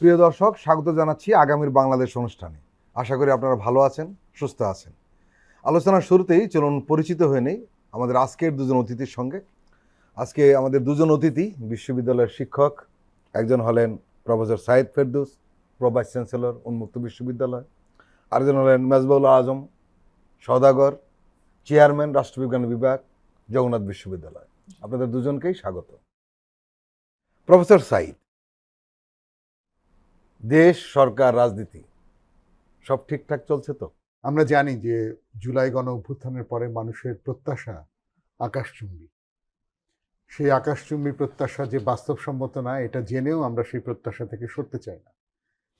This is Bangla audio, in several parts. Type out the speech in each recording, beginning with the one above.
প্রিয় দর্শক, স্বাগত জানাচ্ছি আগামীর বাংলাদেশ অনুষ্ঠানে। আশা করি আপনারা ভালো আছেন, সুস্থ আছেন। আলোচনার শুরুতেই চলুন পরিচিত হয়ে নেই আমাদের আজকের দুজন অতিথির সঙ্গে। আজকে আমাদের দুজন অতিথি বিশ্ববিদ্যালয়ের শিক্ষক। একজন হলেন professor Saeed Ferdous, pro vice chancellor, উন্মুক্ত বিশ্ববিদ্যালয়। আরেকজন হলেন মেজবাউল আজম সওদাগর, চেয়ারম্যান, রাষ্ট্রবিজ্ঞান বিভাগ, জগন্নাথ বিশ্ববিদ্যালয়। আপনাদের দুজনকেই স্বাগত। প্রফেসর সাইদ, দেশ, সরকার, রাজনীতি সব ঠিকঠাক চলছে তো? আমরা জানি যে জুলাই গণ অভ্যুত্থানের পরে মানুষের প্রত্যাশা আকাশচুম্বী। সেই আকাশচুম্বী প্রত্যাশা যে বাস্তবসম্মত না, এটা জেনেও আমরা সেই প্রত্যাশা থেকে সরতে চাই না।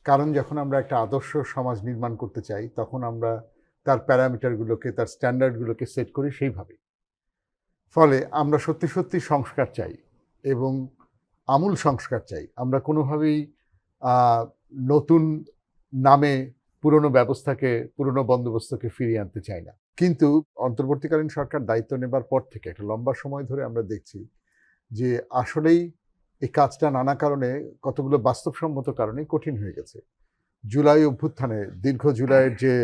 কারণ যখন আমরা একটা আদর্শ সমাজ নির্মাণ করতে চাই, তখন আমরা তার প্যারামিটারগুলোকে, তার স্ট্যান্ডার্ডগুলোকে সেট করি সেইভাবে। ফলে আমরা সত্যি সত্যি সংস্কার চাই এবং আমূল সংস্কার চাই। আমরা কোনোভাবেই নতুন নামে পুরনো ব্যবস্থাকে, পুরনো বন্দোবস্তকে ফিরিয়ে আনতে চাই না। কিন্তু অন্তর্বর্তীকালীন সরকার দায়িত্ব নেবার পর থেকে একটা লম্বা সময় ধরে আমরা দেখছি যে আসলেই এই কাজটা নানা কারণে, কতগুলো বাস্তবসম্মত কারণে কঠিন হয়ে গেছে। জুলাই অভ্যুত্থানে, দীর্ঘ জুলাইয়ের যে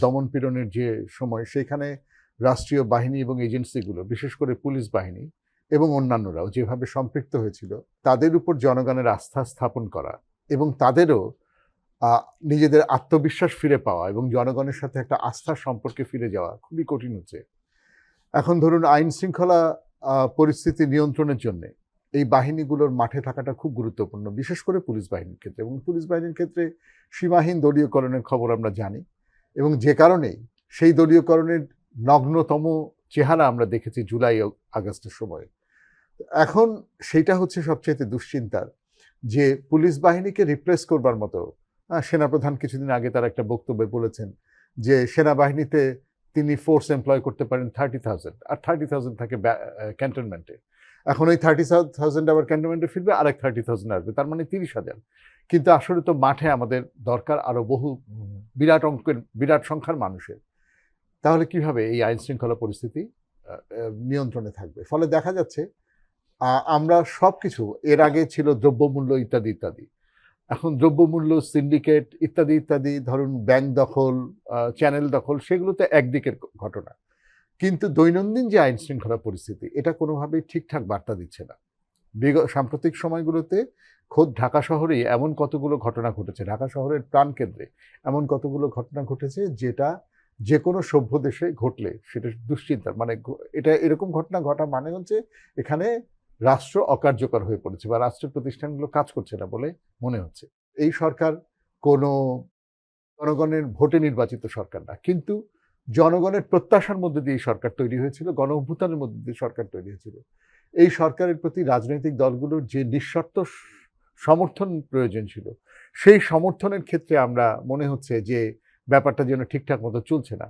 দমন পীড়নের যে সময়, সেখানে রাষ্ট্রীয় বাহিনী এবং এজেন্সিগুলো, বিশেষ করে পুলিশ বাহিনী এবং অন্যান্যরাও যেভাবে সম্পৃক্ত হয়েছিল, তাদের উপর জনগণের আস্থা স্থাপন করা এবং তাদেরও নিজেদের আত্মবিশ্বাস ফিরে পাওয়া এবং জনগণের সাথে একটা আস্থার সম্পর্কে ফিরে যাওয়া খুবই কঠিন হচ্ছে। এখন ধরুন, আইন শৃঙ্খলা পরিস্থিতি নিয়ন্ত্রণের জন্য এই বাহিনীগুলোর মাঠে থাকাটা খুব গুরুত্বপূর্ণ, বিশেষ করে পুলিশ বাহিনীর ক্ষেত্রে। এবং পুলিশ বাহিনীর ক্ষেত্রে সীমাহীন দলীয়করণের খবর আমরা জানি, এবং যে কারণেই সেই দলীয়করণের নগ্নতম চেহারা আমরা দেখেছি জুলাই আগস্টের সময়। এখন সেইটা হচ্ছে সবচেয়ে দুশ্চিন্তার, যে পুলিশ বাহিনীকে রিপ্লেস করবার মতো, সেনাপ্রধান কিছুদিন আগে তার একটা বক্তব্যে বলেছেন যে সেনাবাহিনীতে তিনি ফোর্স এমপ্লয় করতে পারেন 30,000, আর 30,000 থাকে ক্যান্টনমেন্টে। এখন ওই 30,000 আবার ক্যান্টনমেন্টে ফিরবে, আরেক 30,000 আসবে, তার মানে 30,000। কিন্তু আসলে তো মাঠে আমাদের দরকার আরো বহু বিরাট সংখ্যার মানুষের। তাহলে কিভাবে এই আইন শৃঙ্খলা পরিস্থিতি নিয়ন্ত্রণে থাকবে? ফলে দেখা যাচ্ছে আমরা সব কিছু, এর আগে ছিল দ্রব্যমূল্য ইত্যাদি ইত্যাদি, এখন দ্রব্যমূল্য, সিন্ডিকেট ইত্যাদি ইত্যাদি, ধরুন ব্যাংক দখল, চ্যানেল দখল, সেগুলো তো একদিকের ঘটনা। কিন্তু দৈনন্দিন যে আইন শৃঙ্খলা পরিস্থিতি, এটা কোনোভাবেই ঠিকঠাক বার্তা দিচ্ছে না। সাম্প্রতিক সময়গুলোতে খোদ ঢাকা শহরেই এমন কতগুলো ঘটনা ঘটেছে, ঢাকা শহরের প্রাণকেন্দ্রে এমন কতগুলো ঘটনা ঘটেছে, যেটা যে কোনো সভ্য দেশে ঘটলে সেটা দুশ্চিন্তার। মানে এটা এরকম ঘটনা ঘটা মানে হচ্ছে এখানে রাষ্ট্র অকার্যকর হয়ে পড়েছে বা রাষ্ট্রের প্রতিষ্ঠানগুলো কাজ করছে না বলে মনে হচ্ছে। এই সরকার কোনো জনগণের ভোটে নির্বাচিত সরকার না, কিন্তু জনগণের প্রত্যাশার মধ্যে দিয়ে সরকার তৈরি হয়েছিল, গণ অভ্যুত্থানের মধ্যে দিয়ে সরকার তৈরি হয়েছিল। এই সরকারের প্রতি রাজনৈতিক দলগুলোর যে নিঃশর্ত সমর্থন প্রয়োজন ছিল, সেই সমর্থনের ক্ষেত্রে আমরা মনে হচ্ছে যে ব্যাপারটা যেন ঠিকঠাক মতো চলছে না।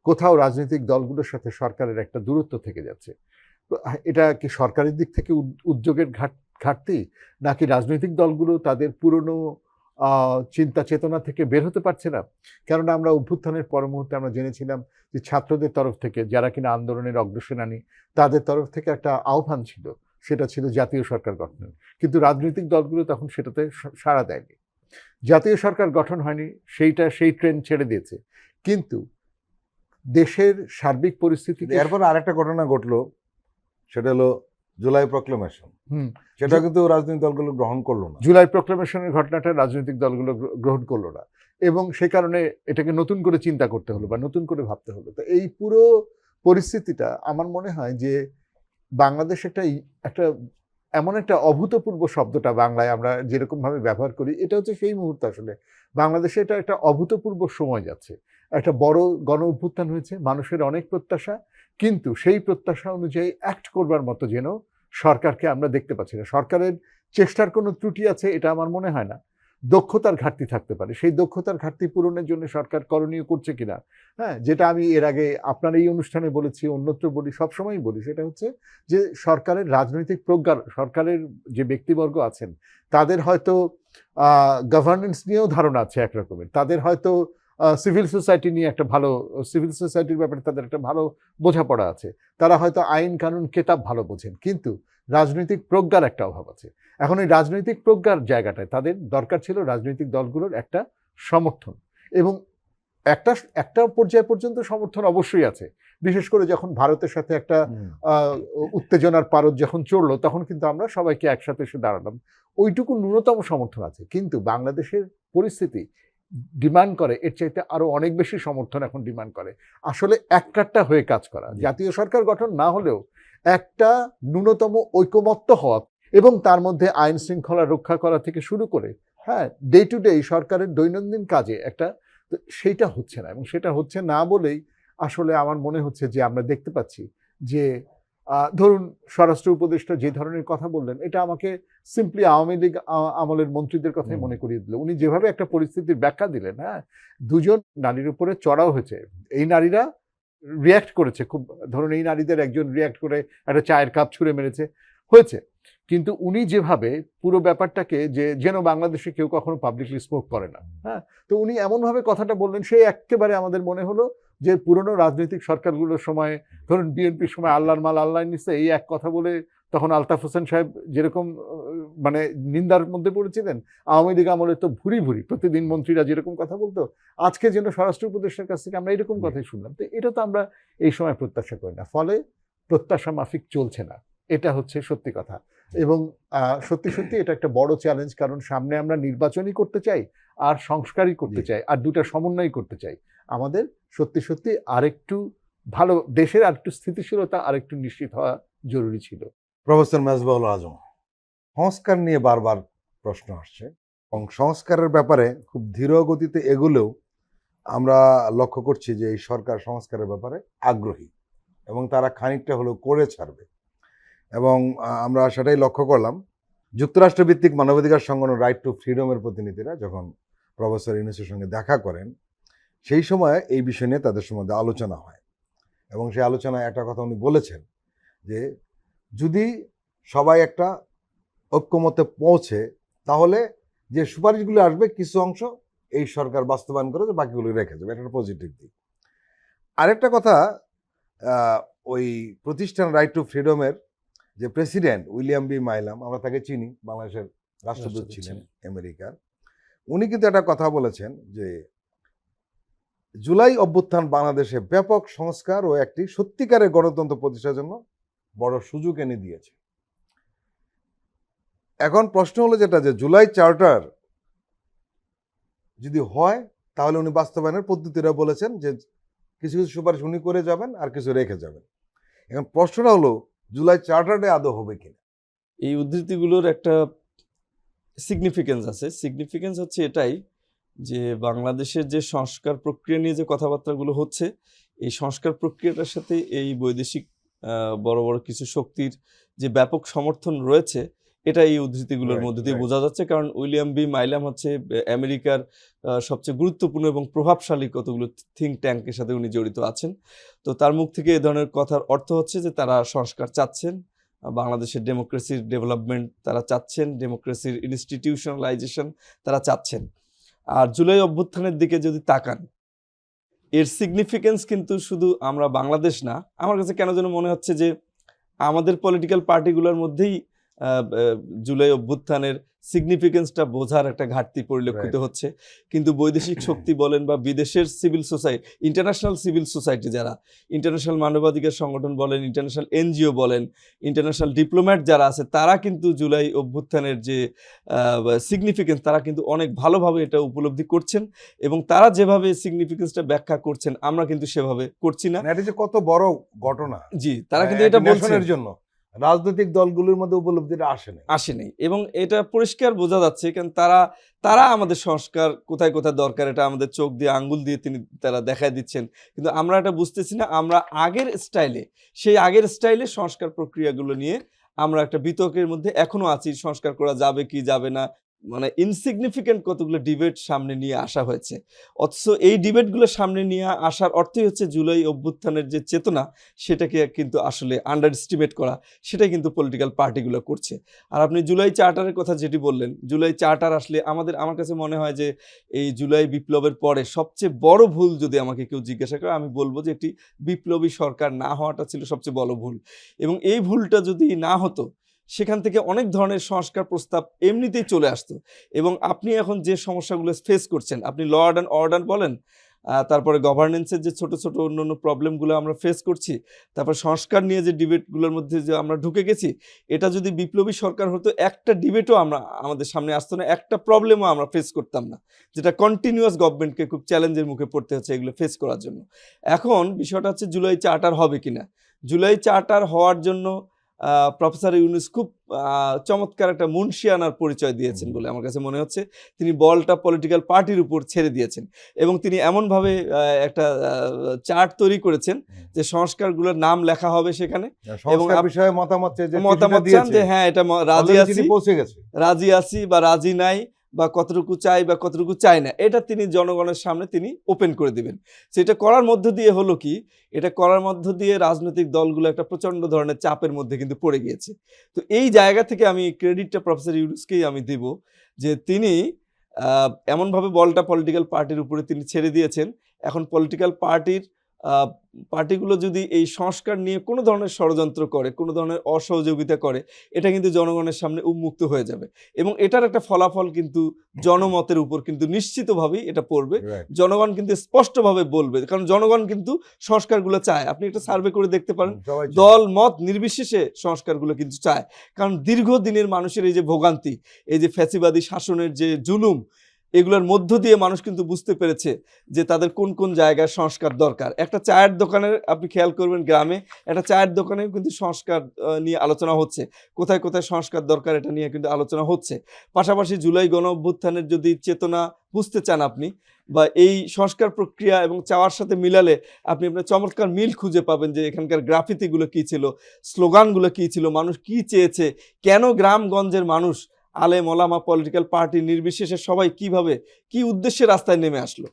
কোথাও রাজনৈতিক দলগুলোর সাথে সরকারের একটা দূরত্ব থেকে যাচ্ছে। এটা কি সরকারের দিক থেকে উদ্যোগের ঘাটতি, নাকি রাজনৈতিক দলগুলো তাদের পুরনো চিন্তা চেতনা থেকে বের হতে পারছে না? কেননা আমরা অভ্যুত্থানের পর মুহূর্তে আমরা জেনেছিলাম যে ছাত্রদের তরফ থেকে, যারা কিনা আন্দোলনের অগ্রসেনানী, তাদের তরফ থেকে একটা আহ্বান ছিল, সেটা ছিল জাতীয় সরকার গঠনের। কিন্তু রাজনৈতিক দলগুলো তখন সেটাতে সাড়া দেয়নি, জাতীয় সরকার গঠন হয়নি, সেই ট্রেন ছেড়ে দিয়েছে। কিন্তু দেশের সার্বিক পরিস্থিতি, এরপর আরেকটা ঘটনা ঘটলো, সেটা হলো জুলাই প্রক্লেমেশন। সেটা কিন্তু রাজনৈতিক দলগুলো গ্রহণ করলো না। জুলাই প্রক্লেমেশনের ঘটনাটা রাজনৈতিক দলগুলো গ্রহণ করলো না, এবং সে কারণে এটাকে নতুন করে চিন্তা করতে হলো বা নতুন করে ভাবতে হলো। তো এই পুরো পরিস্থিতিটা আমার মনে হয় যে বাংলাদেশ একটা এমন একটা অভূতপূর্ব, শব্দটা বাংলায় আমরা যেরকমভাবে ব্যবহার করি, এটা হচ্ছে সেই মুহূর্ত। আসলে বাংলাদেশে এটা একটা অভূতপূর্ব সময় যাচ্ছে। একটা বড় গণ অভ্যুত্থান হয়েছে, মানুষের অনেক প্রত্যাশা, কিন্তু সেই প্রত্যাশা অনুযায়ী অ্যাক্ট করবার মতো যেন সরকারকে আমরা দেখতে পাচ্ছি না। সরকারের চেষ্টার কোনো ত্রুটি আছে এটা আমার মনে হয় না, দক্ষতার ঘাটতি থাকতে পারে। সেই দক্ষতার ঘাটতি পূরণের জন্য সরকার করণীয় করছে কিনা, যেটা আমি এর আগে আপনার এই অনুষ্ঠানে বলেছি, অন্যত্র বলি, সবসময়ই বলি, সেটা হচ্ছে যে সরকারের রাজনৈতিক প্রজ্ঞার, সরকারের যে ব্যক্তিবর্গ আছেন, তাদের হয়তো গভর্নেন্স নিয়েও ধারণা আছে একরকমের, তাদের হয়তো সিভিল সোসাইটি নিয়ে একটা ভালো, সিভিল সোসাইটির ব্যাপারে তাদের একটা ভালো বোঝাপড়া আছে, তারা হয়তো আইন কানুন কেতাব ভালো বোঝেন, কিন্তু রাজনৈতিক প্রজ্ঞার একটা অভাব আছে। এখন এই রাজনৈতিক প্রজ্ঞার জায়গাটায় তাদের দরকার ছিল রাজনৈতিক দলগুলোর একটা সমর্থন, এবং একটা একটা পর্যায় পর্যন্ত সমর্থন অবশ্যই আছে। বিশেষ করে যখন ভারতের সাথে একটা উত্তেজনার পারদ যখন চড়লো, তখন কিন্তু আমরা সবাইকে একসাথে এসে দাঁড়ালাম, ওইটুকু ন্যূনতম সমর্থন আছে। কিন্তু বাংলাদেশের পরিস্থিতি ডিমান্ড করে এর চাইতে আরো অনেক বেশি সমর্থন এখন ডিমান্ড করে। আসলে এককাট্টা হয়ে কাজ করা, জাতীয় সরকার গঠন না হলেও একটা ন্যূনতম ঐকমত্য হওয়া, এবং তার মধ্যে আইন শৃঙ্খলা রক্ষা করা থেকে শুরু করে ডে টু ডে সরকারের দৈনন্দিন কাজে একটা, সেইটা হচ্ছে না। এবং সেটা হচ্ছে না বলেই আসলে আমার মনে হচ্ছে যে আমরা দেখতে পাচ্ছি যে ধরুন স্বরাষ্ট্র উপদেষ্টা যে ধরনের কথা বললেন, এটা আমাকে সিম্পলি আওয়ামী লীগ আমলের মন্ত্রীদের কথাই মনে করিয়ে দিল। উনি যেভাবে একটা পরিস্থিতির ব্যাখ্যা দিলেন, দুজন নারীর উপরে চড়াও হয়েছে, এই নারীরা রিয়্যাক্ট করেছে খুব, ধরুন এই নারীদের একজন রিয়্যাক্ট করে একটা চায়ের কাপ ছুঁড়ে মেরেছে, হয়েছে। কিন্তু উনি যেভাবে পুরো ব্যাপারটাকে, যে যেন বাংলাদেশে কেউ কখনো পাবলিকলি স্মোক করে না, তো উনি এমনভাবে কথাটা বললেন, সে একেবারে আমাদের মনে হলো যে পুরনো রাজনৈতিক সরকারগুলোর সময়, ধরুন বিএনপির সময় আল্লাহর মাল আল্লাহ নিচ্ছে, এই এক কথা বলে তখন আলতাফ হোসেন সাহেব যেরকম মানে নিন্দার মধ্যে পড়েছিলেন, আওয়ামী লীগ আমলে তো ভুরি ভুরি প্রতিদিন মন্ত্রীরা যেরকম কথা বলতো, আজকে যেন স্বরাষ্ট্র উপদেষ্টার কাছ থেকে আমরা এরকম কথাই শুনলাম। তো এটা তো আমরা এই সময় প্রত্যাশা করি না, ফলে প্রত্যাশা মাফিক চলছে না, এটা হচ্ছে সত্যি কথা। এবং সত্যি সত্যি এটা একটা বড় চ্যালেঞ্জ, কারণ সামনে আমরা নির্বাচনই করতে চাই আর সংস্কারই করতে চাই, আর দুটা সমন্বয় করতে চাই। আমাদের সত্যি সত্যি আরেকটু ভালো, দেশের আরেকটু স্থিতিশীলতা আরেকটু নিশ্চিত হওয়া জরুরি ছিল। প্রফেসর মেজবাহুল আজম, সংস্কার নিয়ে বারবার প্রশ্ন আসছে, এবং সংস্কারের ব্যাপারে খুব ধীর গতিতে এগুলেও আমরা লক্ষ্য করছি যে এই সরকার সংস্কারের ব্যাপারে আগ্রহী, এবং তারা খানিকটা হলেও করে ছাড়বে। এবং আমরা সেটাই লক্ষ্য করলাম, যুক্তরাষ্ট্রভিত্তিক মানবাধিকার সংগঠন রাইট টু ফ্রিডমের প্রতিনিধিরা যখন প্রফেসর ইউনূসের সঙ্গে দেখা করেন, সেই সময় এই বিষয় নিয়ে তাদের মধ্যে আলোচনা হয়, এবং সেই আলোচনায় একটা কথা উনি বলেছেন যে যদি সবাই একটা ঐক্যমতে পৌঁছে, তাহলে যে সুপারিশগুলো আসবে কিছু অংশ এই সরকার বাস্তবায়ন করে, বাকিগুলো রেখে যাবে, এটা একটা পজিটিভ দিক। আরেকটা কথা, ওই প্রতিষ্ঠান রাইট টু ফ্রিডমের যে প্রেসিডেন্ট উইলিয়াম বি মাইলাম, আমরা তাকে চিনি, বাংলাদেশের রাষ্ট্রদূত ছিলেন আমেরিকার, উনি কিন্তু একটা কথা বলেছেন যে জুলাই অভ্যুত্থান বাংলাদেশে ব্যাপক সংস্কার ও একটি সত্যিকারের গণতন্ত্র প্রতিষ্ঠার জন্য বড় সুযোগ এনে দিয়েছে। এখন প্রশ্ন হলো যেটা, যে জুলাই চার্টার যদি হয়, তাহলে উনি বাস্তবায়নের পদ্ধতিটা বলেছেন যে কিছু কিছু সুপারিশ উনি করে যাবেন আর কিছু রেখে যাবেন। এখন প্রশ্নটা হলো জুলাই চার্টারে আদৌ হবে কিনা। এই উদ্ধৃতিগুলোর একটা সিগনিফিকেন্স আছে। সিগনিফিকেন্স হচ্ছে এটাই যে বাংলাদেশের যে সংস্কার প্রক্রিয়া নিয়ে যে কথাবার্তাগুলো হচ্ছে, এই সংস্কার প্রক্রিয়াটার সাথে এই বৈদেশিক বড় বড় কিছু শক্তির যে ব্যাপক সমর্থন রয়েছে, এটা এই উদ্ধৃতিগুলোর মধ্যে দিয়ে বোঝা যাচ্ছে। কারণ উইলিয়াম বি মাইলাম হচ্ছে আমেরিকার সবচেয়ে গুরুত্বপূর্ণ এবং প্রভাবশালী কতগুলো থিঙ্ক ট্যাঙ্কের সাথে উনি জড়িত আছেন। তো তার মুখ থেকে এ ধরনের কথার অর্থ হচ্ছে যে তারা সংস্কার চাচ্ছেন, বাংলাদেশের ডেমোক্রেসির ডেভেলপমেন্ট তারা চাচ্ছেন, ডেমোক্রেসির ইনস্টিটিউশনালাইজেশন তারা চাচ্ছেন। আর জুলাই অভ্যুত্থানের দিকে যদি তাকান, এর সিগনিফিকেন্স কিন্তু শুধু আমরা বাংলাদেশ না, আমার কাছে কেন যেন মনে হচ্ছে যে আমাদের পলিটিক্যাল পার্টিগুলোর মধ্যেই জুলাই অভ্যুত্থানের সিগনিফিকেন্সটা বোঝার একটা ঘাটতি পরিলক্ষিত হচ্ছে। কিন্তু বৈদেশিক শক্তি বলেন বা বিদেশের civil society, international civil society, যারা ইন্টারন্যাশনাল মানবাধিকার সংগঠন বলেন, ইন্টারন্যাশনাল এনজিও বলেন, ইন্টারন্যাশনাল ডিপ্লোম্যাট যারা আছে, তারা কিন্তু জুলাই অভ্যুত্থানের যে সিগনিফিকেন্স, তারা কিন্তু অনেক ভালোভাবে এটা উপলব্ধি করছেন, এবং তারা যেভাবে সিগনিফিকেন্সটা ব্যাখ্যা করছেন, আমরা কিন্তু সেভাবে করছি না। এটা যে কত বড় ঘটনা, জি, তারা কিন্তু এটা বলছেন জন্য রাজনৈতিক দলগুলোর মধ্যে উপলব্ধিটা আসেনি, এবং এটা পরিষ্কার বোঝা যাচ্ছে, কারণ তারা আমাদের সংস্কার কোথায় কোথায় দরকার, এটা আমাদের চোখ দিয়ে আঙ্গুল দিয়ে তারা দেখায় দিচ্ছেন, কিন্তু আমরা এটা বুঝতেছি না। আমরা সেই আগের স্টাইলে সংস্কার প্রক্রিয়াগুলো নিয়ে আমরা একটা বিতর্কের মধ্যে এখনো আছি, সংস্কার করা যাবে কি যাবে না, মানে ইনসিগনিফিক্যান্ট কতগুলো ডিবেট সামনে নিয়ে আসা হয়েছে, অথচ এই ডিবেটগুলো সামনে নিয়ে আসার অর্থই হচ্ছে জুলাই অভ্যুত্থানের যে চেতনা সেটাকে কিন্তু আসলে আন্ডার এস্টিমেট করা, সেটাই কিন্তু পলিটিক্যাল পার্টিগুলো করছে। আর আপনি জুলাই চার্টারের কথা যেটি বললেন, জুলাই চার্টার আসলে আমার কাছে মনে হয় যে এই জুলাই বিপ্লবের পরে সবচেয়ে বড় ভুল যদি আমাকে কেউ জিজ্ঞাসা করে, আমি বলবো যে একটি বিপ্লবী সরকার না হওয়াটা ছিল সবচেয়ে বড় ভুল। এবং এই ভুলটা যদি না হতো, সেখান থেকে অনেক ধরনের সংস্কার প্রস্তাব এমনিতেই চলে আসতো। এবং আপনি এখন যে সমস্যাগুলো ফেস করছেন, আপনি ল অ্যান্ড অর্ডার বলেন, তারপরে গভর্নেন্সের যে ছোট ছোট অন্য অন্য প্রবলেমগুলো আমরা ফেস করছি, তারপর সংস্কার নিয়ে যে ডিবেটগুলোর মধ্যে যে আমরা ঢুকে গেছি, এটা যদি বিপ্লবী সরকার হতো, একটা ডিবেটও আমাদের সামনে আসতো না, একটা প্রবলেমও আমরা ফেস করতাম না, যেটা কন্টিনিউয়াস গভর্নমেন্টকে খুব চ্যালেঞ্জের মুখে পড়তে হচ্ছে এগুলো ফেস করার জন্য। এখন বিষয়টা হচ্ছে জুলাই চার্টার হবে কিনা। জুলাই চার্টার হওয়ার জন্য প্রফেসর ইউনূস খুব চমৎকার একটা মুন্সিয়ানার পরিচয় দিয়েছেন বলে আমার কাছে মনে হচ্ছে। তিনি বলটা পলিটিক্যাল পার্টির উপর ছেড়ে দিয়েছেন এবং তিনি এমনভাবে একটা চার্ট তৈরি করেছেন যে সংস্কারগুলোর নাম লেখা হবে সেখানে, এবং সংস্কার বিষয়ে মতামত চেয়ে যে মতামত চান যে হ্যাঁ এটা রাজি আছি, পৌঁছে গেছে, রাজি আছি বা রাজি নাই, বা কতটুকু চাই বা কতটুকু চাই না, এটা তিনি জনগণের সামনে তিনি ওপেন করে দিবেন। সেটা করার মধ্য দিয়ে হলো কি, এটা করার মধ্য দিয়ে রাজনৈতিক দলগুলো একটা প্রচন্ড ধরনের চাপের মধ্যে কিন্তু পড়ে গিয়েছে। তো এই জায়গা থেকে আমি ক্রেডিটটা প্রফেসর ইউনূসকেই আমি দিব যে তিনি এমনভাবে বলটা পলিটিক্যাল পার্টির উপরে তিনি ছেড়ে দিয়েছেন। এখন পলিটিক্যাল পার্টিগুলো যদি এই সংস্কার নিয়ে কোনো ধরনের ষড়যন্ত্র করে, কোনো ধরনের অসহযোগিতা করে, এটা কিন্তু জনগণের সামনে উন্মুক্ত হয়ে যাবে এবং এটার একটা ফলাফল কিন্তু জনমতের উপর কিন্তু নিশ্চিতভাবেই এটা পড়বে। জনগণ কিন্তু স্পষ্টভাবে বলবে, কারণ জনগণ কিন্তু সংস্কারগুলো চায়। আপনি একটা সার্ভে করে দেখতে পারেন, দল মত নির্বিশেষে সংস্কারগুলো কিন্তু চায়। কারণ দীর্ঘদিনের মানুষের এই যে ভোগান্তি, এই যে ফ্যাসিবাদী শাসনের যে জুলুম, এগুলোর মধ্য দিয়ে মানুষ কিন্তু বুঝতে পেরেছে যে তাদের কোন কোন জায়গায় সংস্কার দরকার। একটা চায়ের দোকানের আপনি খেয়াল করবেন, গ্রামে একটা চায়ের দোকানেও কিন্তু সংস্কার নিয়ে আলোচনা হচ্ছে, কোথায় কোথায় সংস্কার দরকার এটা নিয়ে কিন্তু আলোচনা হচ্ছে। পাশাপাশি জুলাই গণ অভ্যুত্থানের যদি চেতনা বুঝতে চান আপনি, বা এই সংস্কার প্রক্রিয়া এবং চাওয়ার সাথে মিলালে আপনি আপনার চমৎকার মিল খুঁজে পাবেন যে এখানকার গ্রাফিতিগুলো কী ছিল, স্লোগানগুলো কী ছিল, মানুষ কি চেয়েছে, কেন গ্রামগঞ্জের মানুষ, আলেম ওলামা পলিটিক্যাল পার্টি নির্বিশেষে সবাই কিভাবে কি উদ্দেশ্যে রাস্তায় নেমে আসলো,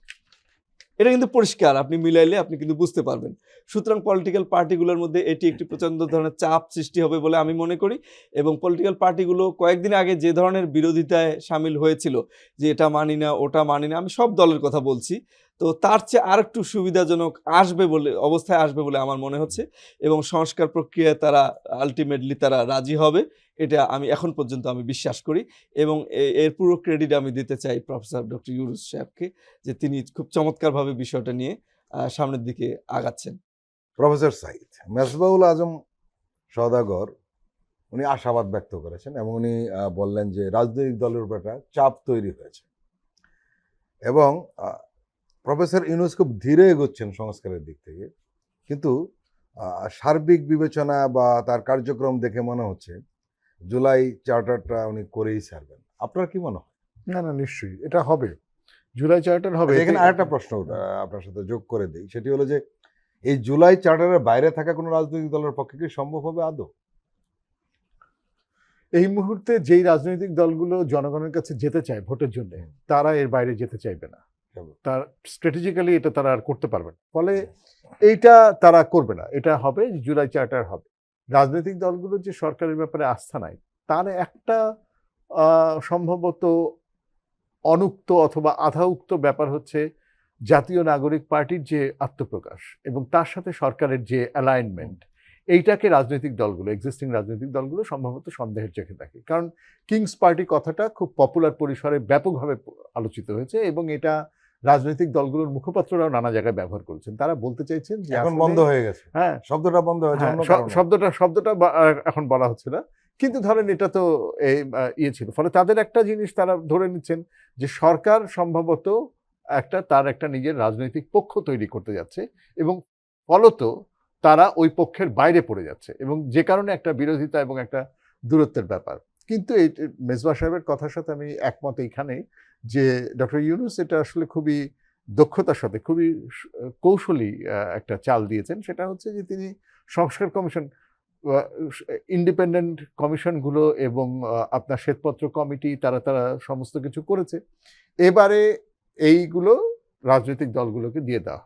এটা কিন্তু পরিষ্কার। আপনি মিলাইলে আপনি কিন্তু বুঝতে পারবেন। সুতরাং পলিটিক্যাল পার্টিগুলোর মধ্যে এটি একটি প্রচণ্ড ধরনের চাপ সৃষ্টি হবে বলে আমি মনে করি। এবং পলিটিক্যাল পার্টিগুলো কয়েকদিন আগে যে ধরনের বিরোধিতায় সামিল হয়েছিল, যে এটা মানি না ওটা মানি না, আমি সব দলের কথা বলছি, তো তার চেয়ে আর একটু সুবিধাজনক অবস্থায় আসবে বলে আমার মনে হচ্ছে। এবং সংস্কার প্রক্রিয়ায় তারা আলটিমেটলি তারা রাজি হবে, এটা আমি এখন পর্যন্ত আমি বিশ্বাস করি। এবং এর পুরো ক্রেডিট আমি দিতে চাই প্রফেসর ডক্টর ইউনূস সাহেবকে, যে তিনি খুব চমৎকারভাবে বিষয়টা নিয়ে সামনের দিকে আগাচ্ছেন। প্রফেসর সাঈদ, মেজবাহুল আজম সওদাগর উনি আশাবাদ ব্যক্ত করেছেন এবং উনি বললেন যে রাজনৈতিক দলের উপর একটা চাপ তৈরি হয়েছে এবং প্রফেসর ইউনূস খুব ধীরে এগোচ্ছেন সংস্কারের দিক থেকে, কিন্তু সার্বিক বিবেচনা বা তার কার্যক্রম দেখে মনে হচ্ছে জুলাই চার্টারটা উনি করেই ছাড়বেন। আপনার কি মনে হয়? না না, নিশ্চয়ই এটা হবে, জুলাই চার্টার হবে। এখানে আরেকটা প্রশ্ন আপনার সাথে যোগ করে দিই, সেটি হলো যে এই জুলাই চার্টারের বাইরে থাকা কোনো রাজনৈতিক দলের পক্ষে কি সম্ভব হবে আদৌ? এই মুহূর্তে যেই রাজনৈতিক দলগুলো জনগণের কাছে যেতে চায় ভোটের জন্য, তারা এর বাইরে যেতে চাইবে না। তার স্ট্র্যাটেজিক্যালি এটা তারা আর করতে পারবে না, ফলে এইটা তারা করবে না। এটা হবে, জুলাই চার্টার হবে। রাজনৈতিক দলগুলো যে সরকারের ব্যাপারে আস্থা নাই, তার একটা সম্ভবত অনুক্ত অথবা আধা উক্ত ব্যাপার হচ্ছে জাতীয় নাগরিক পার্টির যে আত্মপ্রকাশ এবং তার সাথে সরকারের যে অ্যালাইনমেন্ট, এইটাকে রাজনৈতিক দলগুলো, এক্সিস্টিং রাজনৈতিক দলগুলো সম্ভবত সন্দেহের চোখে দেখে। কারণ কিংস পার্টি কথাটা খুব পপুলার পরিসরে ব্যাপকভাবে আলোচিত হয়েছে এবং এটা রাজনৈতিক দলগুলোর মুখপাত্ররাও নানা জায়গায় ব্যবহার করেছেন। তারা বলতে চাইছেন যে এখন বন্ধ হয়ে গেছে, হ্যাঁ শব্দটা বন্ধ হয়েছে, শব্দটা এখন বলা হচ্ছে না, কিন্তু ধরেন এটা তো ইয়ে ছিল। ফলে তাদের একটা জিনিস তারা ধরে নিচ্ছেন যে সরকার সম্ভবত তার একটা নিজের রাজনৈতিক পক্ষ তৈরি করতে যাচ্ছে এবং ফলত তারা ওই পক্ষের বাইরে পড়ে যাচ্ছে এবং যে কারণে একটা বিরোধিতা এবং একটা দূরত্বের ব্যাপার। কিন্তু এই মেজবা সাহেবের কথার সাথে আমি একমত এইখানে যে ডক্টর ইউনূস এটা আসলে খুবই দক্ষতার সাথে খুবই কৌশলী একটা চাল দিয়েছেন। সেটা হচ্ছে যে তিনি সংস্কার কমিশন ইন্ডিপেন্ডেন্ট কমিশনগুলো এবং আপনার শ্বেতপত্র কমিটি তারা সমস্ত কিছু করেছে। এবারে এইগুলো রাজনৈতিক দলগুলোকে দিয়ে দেওয়া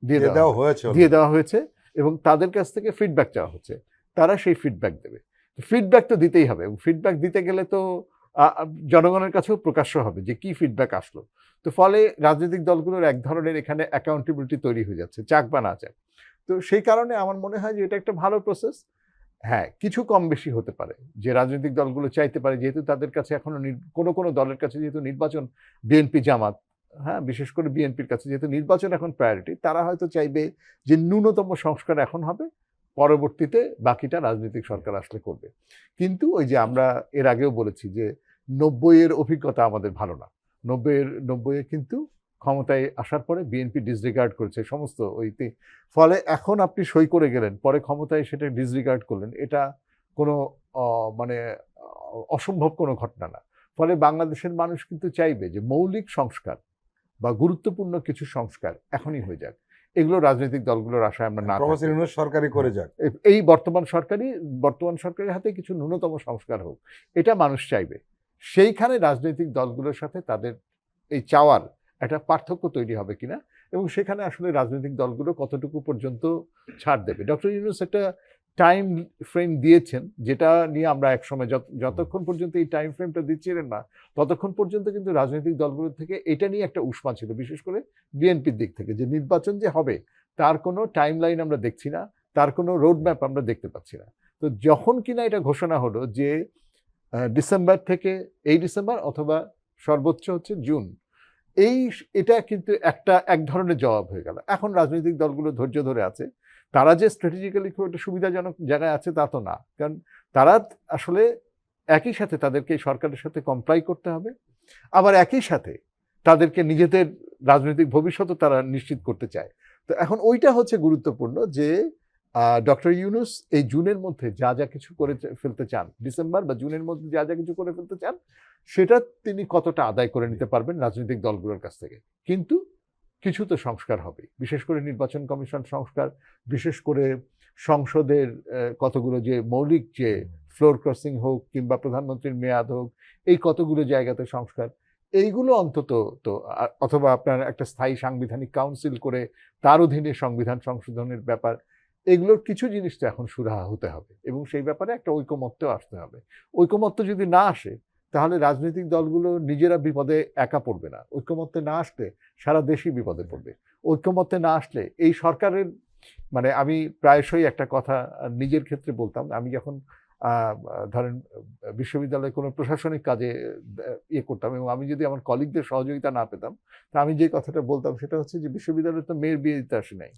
দিয়ে দেওয়া হয়েছে এবং তাদের কাছ থেকে ফিডব্যাক চাওয়া হচ্ছে। তারা সেই ফিডব্যাক দেবে। ফিডব্যাক তো দিতেই হবে এবং ফিডব্যাক দিতে গেলে তো জনগণের কাছেও প্রকাশ্য হবে যে কি ফিডব্যাক আসলো। তো ফলে রাজনৈতিক দলগুলোর এক ধরনের এখানে অ্যাকাউন্টেবিলিটি তৈরি হয়ে যাচ্ছে, চাক বা না চাক। তো সেই কারণে আমার মনে হয় যে এটা একটা ভালো প্রসেস। হ্যাঁ, কিছু কম বেশি হতে পারে যে রাজনৈতিক দলগুলো চাইতে পারে, যেহেতু তাদের কাছে এখনো কোনো দলের কাছে যেহেতু নির্বাচন, বিএনপি জামাত, হ্যাঁ বিশেষ করে বিএনপির কাছে যেহেতু নির্বাচন এখন প্রায়োরিটি, তারা হয়তো চাইবে যে ন্যূনতম সংস্কার এখন হবে, পরবর্তীতে বাকিটা রাজনৈতিক সরকার আসলে করবে। কিন্তু ওই যে আমরা এর আগেও বলেছি যে 90-এর অভিজ্ঞতা আমাদের ভালো না। 90-এ কিন্তু ক্ষমতায় আসার পরে বিএনপি ডিসরিগার্ড করেছে সমস্ত ওইতে। ফলে এখন আপনি সই করে গেলেন, পরে ক্ষমতায় সেটা ডিসরিগার্ড করলেন, এটা কোনো মানে অসম্ভব কোনো ঘটনা না। ফলে বাংলাদেশের মানুষ কিন্তু চাইবে যে মৌলিক সংস্কার বা গুরুত্বপূর্ণ কিছু সংস্কার এখনই হয়ে যাক। এগুলো রাজনৈতিক দলগুলোর আশায় আমরা না সরকারি করে যাক, এই বর্তমান সরকারের হাতে কিছু ন্যূনতম সংস্কার হোক, এটা মানুষ চাইবে। সেইখানে রাজনৈতিক দলগুলোর সাথে তাদের এই চাওয়ার একটা পার্থক্য তৈরি হবে কিনা এবং সেখানে আসলে রাজনৈতিক দলগুলো কতটুকু পর্যন্ত ছাড় দেবে। ডক্টর ইউনূস একটা টাইম ফ্রেম দিয়েছেন, যেটা নিয়ে আমরা একসময় যতক্ষণ পর্যন্ত এই টাইম ফ্রেমটা দিচ্ছিলেন না ততক্ষণ পর্যন্ত কিন্তু রাজনৈতিক দলগুলোর থেকে এটা নিয়ে একটা উষ্মা ছিল, বিশেষ করে বিএনপির দিক থেকে, যে নির্বাচন যে হবে তার কোনো টাইম লাইন আমরা দেখছি না, তার কোনো রোড ম্যাপ আমরা দেখতে পাচ্ছি না। তো যখন কিনা এটা ঘোষণা হলো যে ডিসেম্বর থেকে, এই ডিসেম্বর অথবা সর্বোচ্চ হচ্ছে জুন, এটা কিন্তু এক ধরনের জবাব হয়ে গেল। এখন রাজনৈতিক দলগুলো ধৈর্য ধরে আছে। তারা যে স্ট্র্যাটেজিক্যালি খুব একটা সুবিধাজনক জায়গায় আছে তা তো না, কারণ তারা আসলে একই সাথে তাদেরকে সরকারের সাথে কমপ্লাই করতে হবে, আবার একই সাথে তাদেরকে নিজেদের রাজনৈতিক ভবিষ্যৎও তারা নিশ্চিত করতে চায়। তো এখন ওইটা হচ্ছে গুরুত্বপূর্ণ যে ডক্টর ইউনূস এই জুনের মধ্যে যা যা কিছু করে ফেলতে চান, ডিসেম্বর বা জুনের মধ্যে যা যা কিছু করে ফেলতে চান, সেটা তিনি কতটা আদায় করে নিতে পারবেন রাজনৈতিক দলগুলোর কাছ থেকে। কিন্তু কিছু তো সংস্কার হবে, বিশেষ করে নির্বাচন কমিশন সংস্কার, বিশেষ করে সংসদের কতগুলো যে মৌলিক, যে ফ্লোর ক্রসিং হোক কিংবা প্রধানমন্ত্রীর মেয়াদ হোক, এই কতগুলো জায়গাতে সংস্কার, এইগুলো অন্তত তো, অথবা আপনার একটা স্থায়ী সাংবিধানিক কাউন্সিল করে তার অধীনে সংবিধান সংশোধনের ব্যাপার, এগুলোর কিছু জিনিস তো এখন সুরাহা হতে হবে এবং সেই ব্যাপারে একটা ঐকমত্য আসতে হবে। ঐকমত্য যদি না আসে তাহলে রাজনৈতিক দলগুলো নিজেরা বিপদে একা পড়বে না, ঐকমত্যে না আসলে সারা দেশই বিপদে পড়বে। ঐকমত্যে না আসলে এই সরকারের, মানে আমি প্রায়শই একটা কথা নিজের ক্ষেত্রে বলতাম, আমি যখন ধরেন বিশ্ববিদ্যালয়ে কোনো প্রশাসনিক কাজে করতাম এবং আমি যদি আমার কলিগদের সহযোগিতা না পেতাম, তা আমি যে কথাটা বলতাম সেটা হচ্ছে যে বিশ্ববিদ্যালয়ে তো মেয়ের বিয়ে দিতে আসে নাই।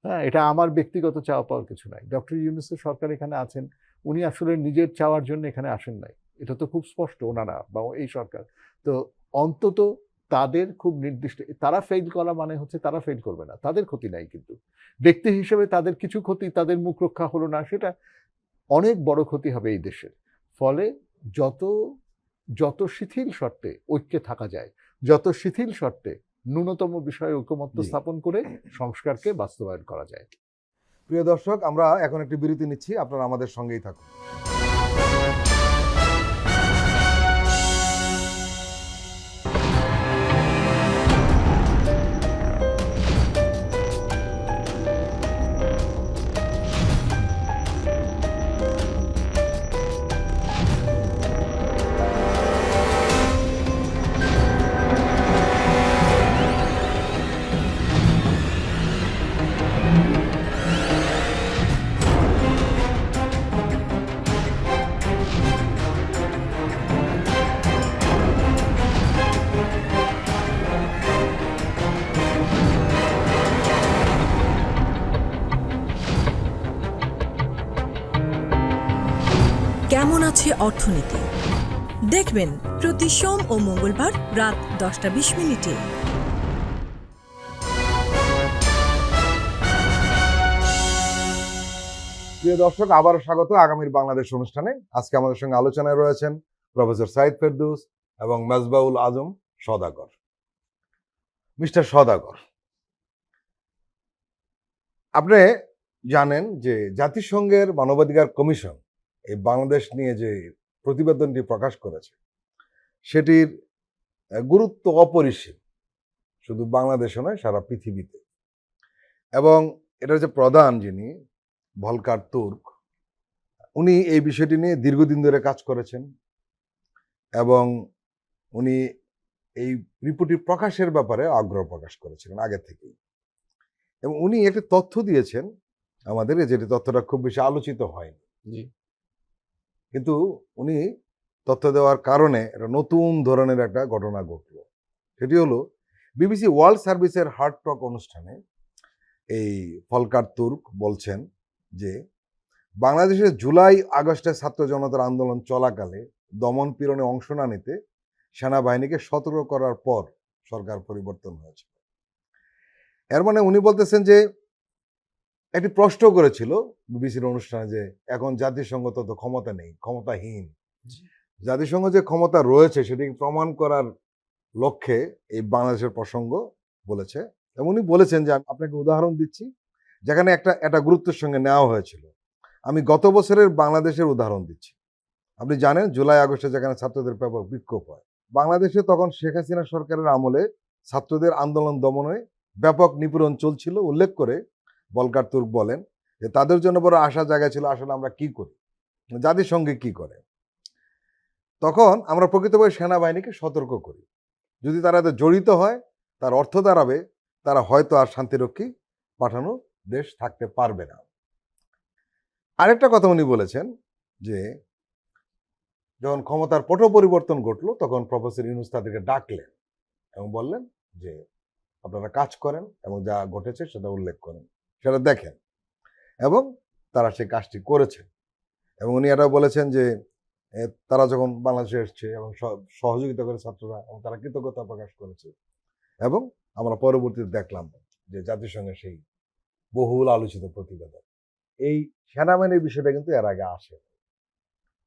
হ্যাঁ, এটা আমার ব্যক্তিগত চাওয়া পাওয়ার কিছু নাই। ডক্টর ইউনূসের সরকার এখানে আছেন, উনি আসলে নিজের চাওয়ার জন্য এখানে আসেন নাই, এটা তো খুব স্পষ্ট, ওনারা বা এই সরকার। তো অন্তত তাদের খুব নির্দিষ্ট, তারা ফেল করা মানে হচ্ছে তারা ফেল করবে না, তাদের ক্ষতি নাই, কিন্তু ব্যক্তি হিসেবে তাদের কিছু ক্ষতি, তাদের মুখ রক্ষা হলো না, সেটা অনেক বড় ক্ষতি হবে এই দেশের। ফলে যত শিথিল শর্তে ঐক্যে থাকা যায়, যত শিথিল শর্তে ন্যূনতম বিষয়ে ঐকমত্য স্থাপন করে সংস্কারকে বাস্তবায়ন করা যায়। প্রিয় দর্শক, আমরা এখন একটি বিরতি নিচ্ছি, আপনারা আমাদের সঙ্গেই থাকুন। কেমন আছে অর্থনীতি দেখবেন প্রতি সোম ও মঙ্গলবার রাত 10:20। প্রিয় দর্শক, আবারও স্বাগত আগামীর বাংলাদেশ অনুষ্ঠানে। আজকে আমাদের সঙ্গে আলোচনায় রয়েছেন প্রফেসর সাইদ ফেরদৌস এবং মেজবাউল আজম সওদাগর। মিস্টার সওদাগর, আপনি জানেন যে জাতিসংঘের মানবাধিকার কমিশন এই বাংলাদেশ নিয়ে যে প্রতিবেদনটি প্রকাশ করেছে সেটির গুরুত্ব অপরিসীম, শুধু বাংলাদেশে নয় সারা পৃথিবীতে। এবং এটার যে প্রধান যিনি ভলকার তুর্ক, উনি এই বিষয়টি নিয়ে দীর্ঘদিন ধরে কাজ করেছেন এবং উনি এই রিপোর্টটি প্রকাশের ব্যাপারে আগ্রহ প্রকাশ করেছিলেন আগে থেকেই। এবং উনি একটি তথ্য দিয়েছেন আমাদের, যেটি তথ্যটা খুব বেশি আলোচিত হয়নি, জি কিন্তু উনি তথ্য দেওয়ার কারণে একটা নতুন ধরনের একটা ঘটনা ঘটল। সেটি হলো বিবিসি ওয়ার্ল্ড সার্ভিসের হার্ট টক অনুষ্ঠানে এই ফলকার তুর্ক বলছেন যে বাংলাদেশের জুলাই আগস্টে ছাত্র জনতার আন্দোলন চলাকালে দমন পীড়নে অংশ না নিতে সেনাবাহিনীকে সতর্ক করার পর সরকার পরিবর্তন হয়েছে। এর মানে উনি বলতেছেন যে একটি প্রশ্ন করেছিল বিবিসির অনুষ্ঠানে যে এখন জাতিসংঘ তো ক্ষমতা নেই, ক্ষমতাহীন। জাতিসংঘ যে ক্ষমতা রয়েছে সেটি প্রমাণ করার লক্ষ্যে এই বাংলাদেশের প্রসঙ্গ বলেছে। এবং উনি বলেছেন যে আমি আপনাকে উদাহরণ দিচ্ছি যেখানে একটা গুরুত্বের সঙ্গে নেওয়া হয়েছিল। আমি গত বছরের বাংলাদেশের উদাহরণ দিচ্ছি। আপনি জানেন জুলাই আগস্টে যেখানে ছাত্রদের ব্যাপক বিক্ষোভ হয়, বাংলাদেশে তখন শেখ হাসিনা সরকারের আমলে ছাত্রদের আন্দোলন দমনে ব্যাপক নিপীড়ন চলছিল। উল্লেখ করে ভলকার তুর্ক বলেন যে তাদের জন্য বড় আশার জায়গা ছিল আসলে আমরা কি করি, জাতিসংঘে কি করে। তখন আমরা প্রকৃতপক্ষে সেনাবাহিনীকে সতর্ক করি, যদি তারা এতে জড়িত হয় তার অর্থ দাঁড়াবে তারা হয়তো আর শান্তিরক্ষী পাঠানো দেশ থাকতে পারবে না। আরেকটা কথা উনি বলেছেন যে যখন ক্ষমতার পট পরিবর্তন ঘটলো তখন প্রফেসর ইউনূস তাদেরকে ডাকলেন এবং বললেন যে আপনারা কাজ করেন এবং যা ঘটেছে সেটা উল্লেখ করেন, সেটা দেখেন। এবং তারা সেই কাজটি করেছেন। এবং উনি এটাও বলেছেন যে তারা যখন বাংলাদেশে এসছে এবং সহযোগিতা করে ছাত্ররা, এবং তারা কৃতজ্ঞতা প্রকাশ করেছে। এবং আমরা পরবর্তীতে দেখলাম যে জাতিসংঘের সেই বহুল আলোচিত প্রতিবেদন। এই সেনাবাহিনীর বিষয়টা কিন্তু এর আগে আসে।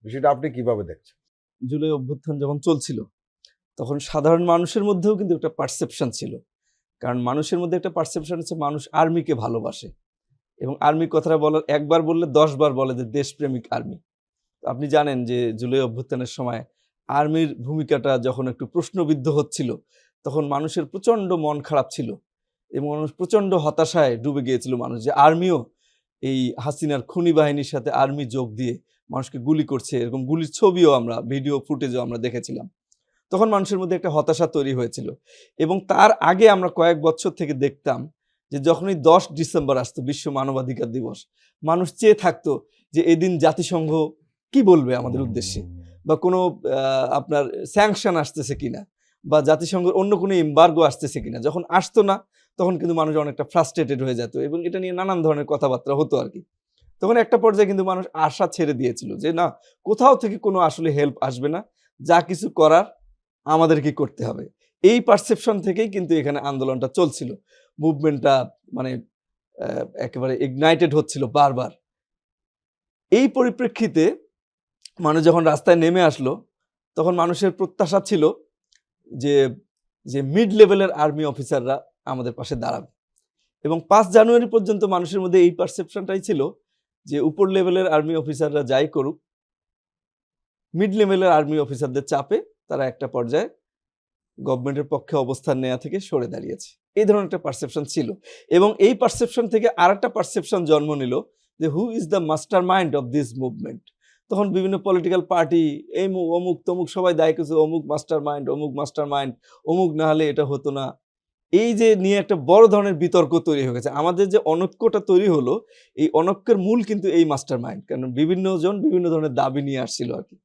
বিষয়টা আপনি কিভাবে দেখছেন? জুলাই অভ্যুত্থান যখন চলছিল তখন সাধারণ মানুষের মধ্যেও কিন্তু একটা পারসেপশন ছিল, কারণ মানুষের মধ্যে একটা পারসেপশন হচ্ছে মানুষ আর্মিকে ভালোবাসে এবং আর্মি কথাটা বলার একবার বললে 10 বার বলে যে দেশপ্রেমিক আর্মি। আপনি জানেন যে জুলাই অভ্যুত্থানের সময় আর্মির ভূমিকাটা যখন একটু প্রশ্নবিদ্ধ হচ্ছিল তখন মানুষের প্রচণ্ড মন খারাপ ছিল এবং মানুষ প্রচণ্ড হতাশায় ডুবে গিয়েছিল মানুষ, যে আর্মিও এই হাসিনার খুনি বাহিনীর সাথে আর্মি যোগ দিয়ে মানুষকে গুলি করছে, এরকম গুলির ছবিও আমরা ভিডিও ফুটেজও আমরা দেখেছিলাম। তখন মানুষের মধ্যে একটা হতাশা তৈরি হয়েছিল। এবং তার আগে আমরা কয়েক বছর থেকে দেখতাম যে যখনই 10 ডিসেম্বর আসতো বিশ্ব মানবাধিকার দিবস, মানুষ চেয়ে থাকতো যে এদিন জাতিসংঘ কি বলবে আমাদের উদ্দেশ্যে, বা কোনো আপনার স্যাংশন আসতেছে কিনা, বা জাতিসংঘের অন্য কোনো এমবার্গো আসতেছে কিনা। যখন আসতো না তখন কিন্তু মানুষ অনেকটা ফ্রাস্ট্রেটেড হয়ে যেত এবং এটা নিয়ে নানান ধরনের কথাবার্তা হতো আর কি। তখন একটা পর্যায়ে কিন্তু মানুষ আশা ছেড়ে দিয়েছিল যে না, কোথাও থেকে কোনো আসলে হেল্প আসবে না, যা কিছু করার আমাদেরকে করতে হবে। এই পারসেপশন থেকেই কিন্তু এখানে আন্দোলনটা চলছিল, মুভমেন্টটা মানে একেবারে ইগনাইটেড হচ্ছিল বারবার। এই পরিপ্রেক্ষিতে মানুষ যখন রাস্তায় নেমে আসলো তখন মানুষের প্রত্যাশা ছিল যে যে মিড লেভেলের আর্মি অফিসাররা আমাদের পাশে দাঁড়াবে। এবং 5 জানুয়ারি পর্যন্ত মানুষের মধ্যে এই পারসেপশনটাই ছিল যে উপর লেভেলের আর্মি অফিসাররা যাই করুক, মিড লেভেলের আর্মি অফিসারদের চাপে তারা একটা পর্যায়ে গভর্নমেন্টের পক্ষে অবস্থান নেওয়া থেকে সরে দাঁড়িয়েছে। এই ধরনের একটা পারসেপশন ছিল। এবং এই পারসেপশন থেকে আরেকটা পারসেপশন জন্ম নিল যে who is the master mind of this movement. তখন বিভিন্ন পলিটিক্যাল পার্টি এই অমুক তমুক সবাই দায়ী করছে, অমুক মাস্টার মাইন্ড, অমুক মাস্টার মাইন্ড, অমুক না হলে এটা হতো না। এই যে নিয়ে একটা বড় ধরনের বিতর্ক তৈরি হয়ে গেছে। আমাদের যে অনৈক্যটা তৈরি হলো, এই অনৈক্যের মূল কিন্তু এই মাস্টার মাইন্ড, কারণ বিভিন্ন জন বিভিন্ন ধরনের দাবি নিয়ে আসছিল আর কি।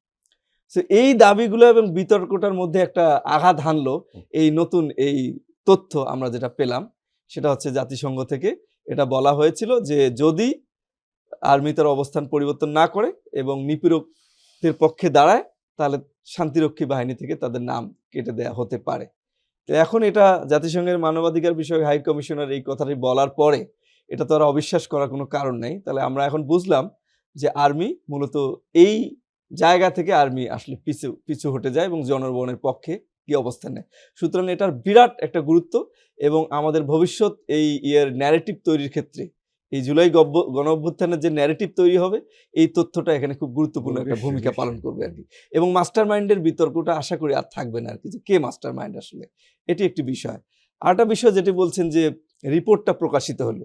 তো এই দাবিগুলো এবং বিতর্কটার মধ্যে একটা আঘাত হানলো এই নতুন এই তথ্য আমরা যেটা পেলাম, সেটা হচ্ছে জাতিসংঘ থেকে এটা বলা হয়েছিল যে যদি আর্মি তার অবস্থান পরিবর্তন না করে এবং নিপীড়কদের পক্ষে দাঁড়ায় তাহলে শান্তিরক্ষী বাহিনী থেকে তাদের নাম কেটে দেয়া হতে পারে। তো এখন এটা জাতিসংঘের মানবাধিকার বিষয়ক হাই কমিশনার এই কথাটি বলার পরে এটা তো আর অবিশ্বাস করার কোনো কারণ নেই। তাহলে আমরা এখন বুঝলাম যে আর্মি মূলত এই জায়গা থেকে আর্মি আসলে পিছু হটে যায় এবং জনগণের পক্ষে কি অবস্থান নেয়। সুতরাং এটার বিরাট একটা গুরুত্ব এবং আমাদের ভবিষ্যৎ এই ন্যারেটিভ তৈরির ক্ষেত্রে এই জুলাই গণ অভ্যুত্থানের যে ন্যারেটিভ তৈরি হবে, এই তথ্যটা এখানে খুব গুরুত্বপূর্ণ একটা নিশ্চয়ই, ভূমিকা পালন নিশ্চয়ই। করবে আর কি। এবং মাস্টার মাইন্ডের বিতর্কটা আশা করি আর থাকবে না আর কি, যে কে মাস্টার মাইন্ড আসলে, এটি একটি বিষয়। আরেকটা বিষয় যেটি বলছেন যে রিপোর্টটা প্রকাশিত হলো,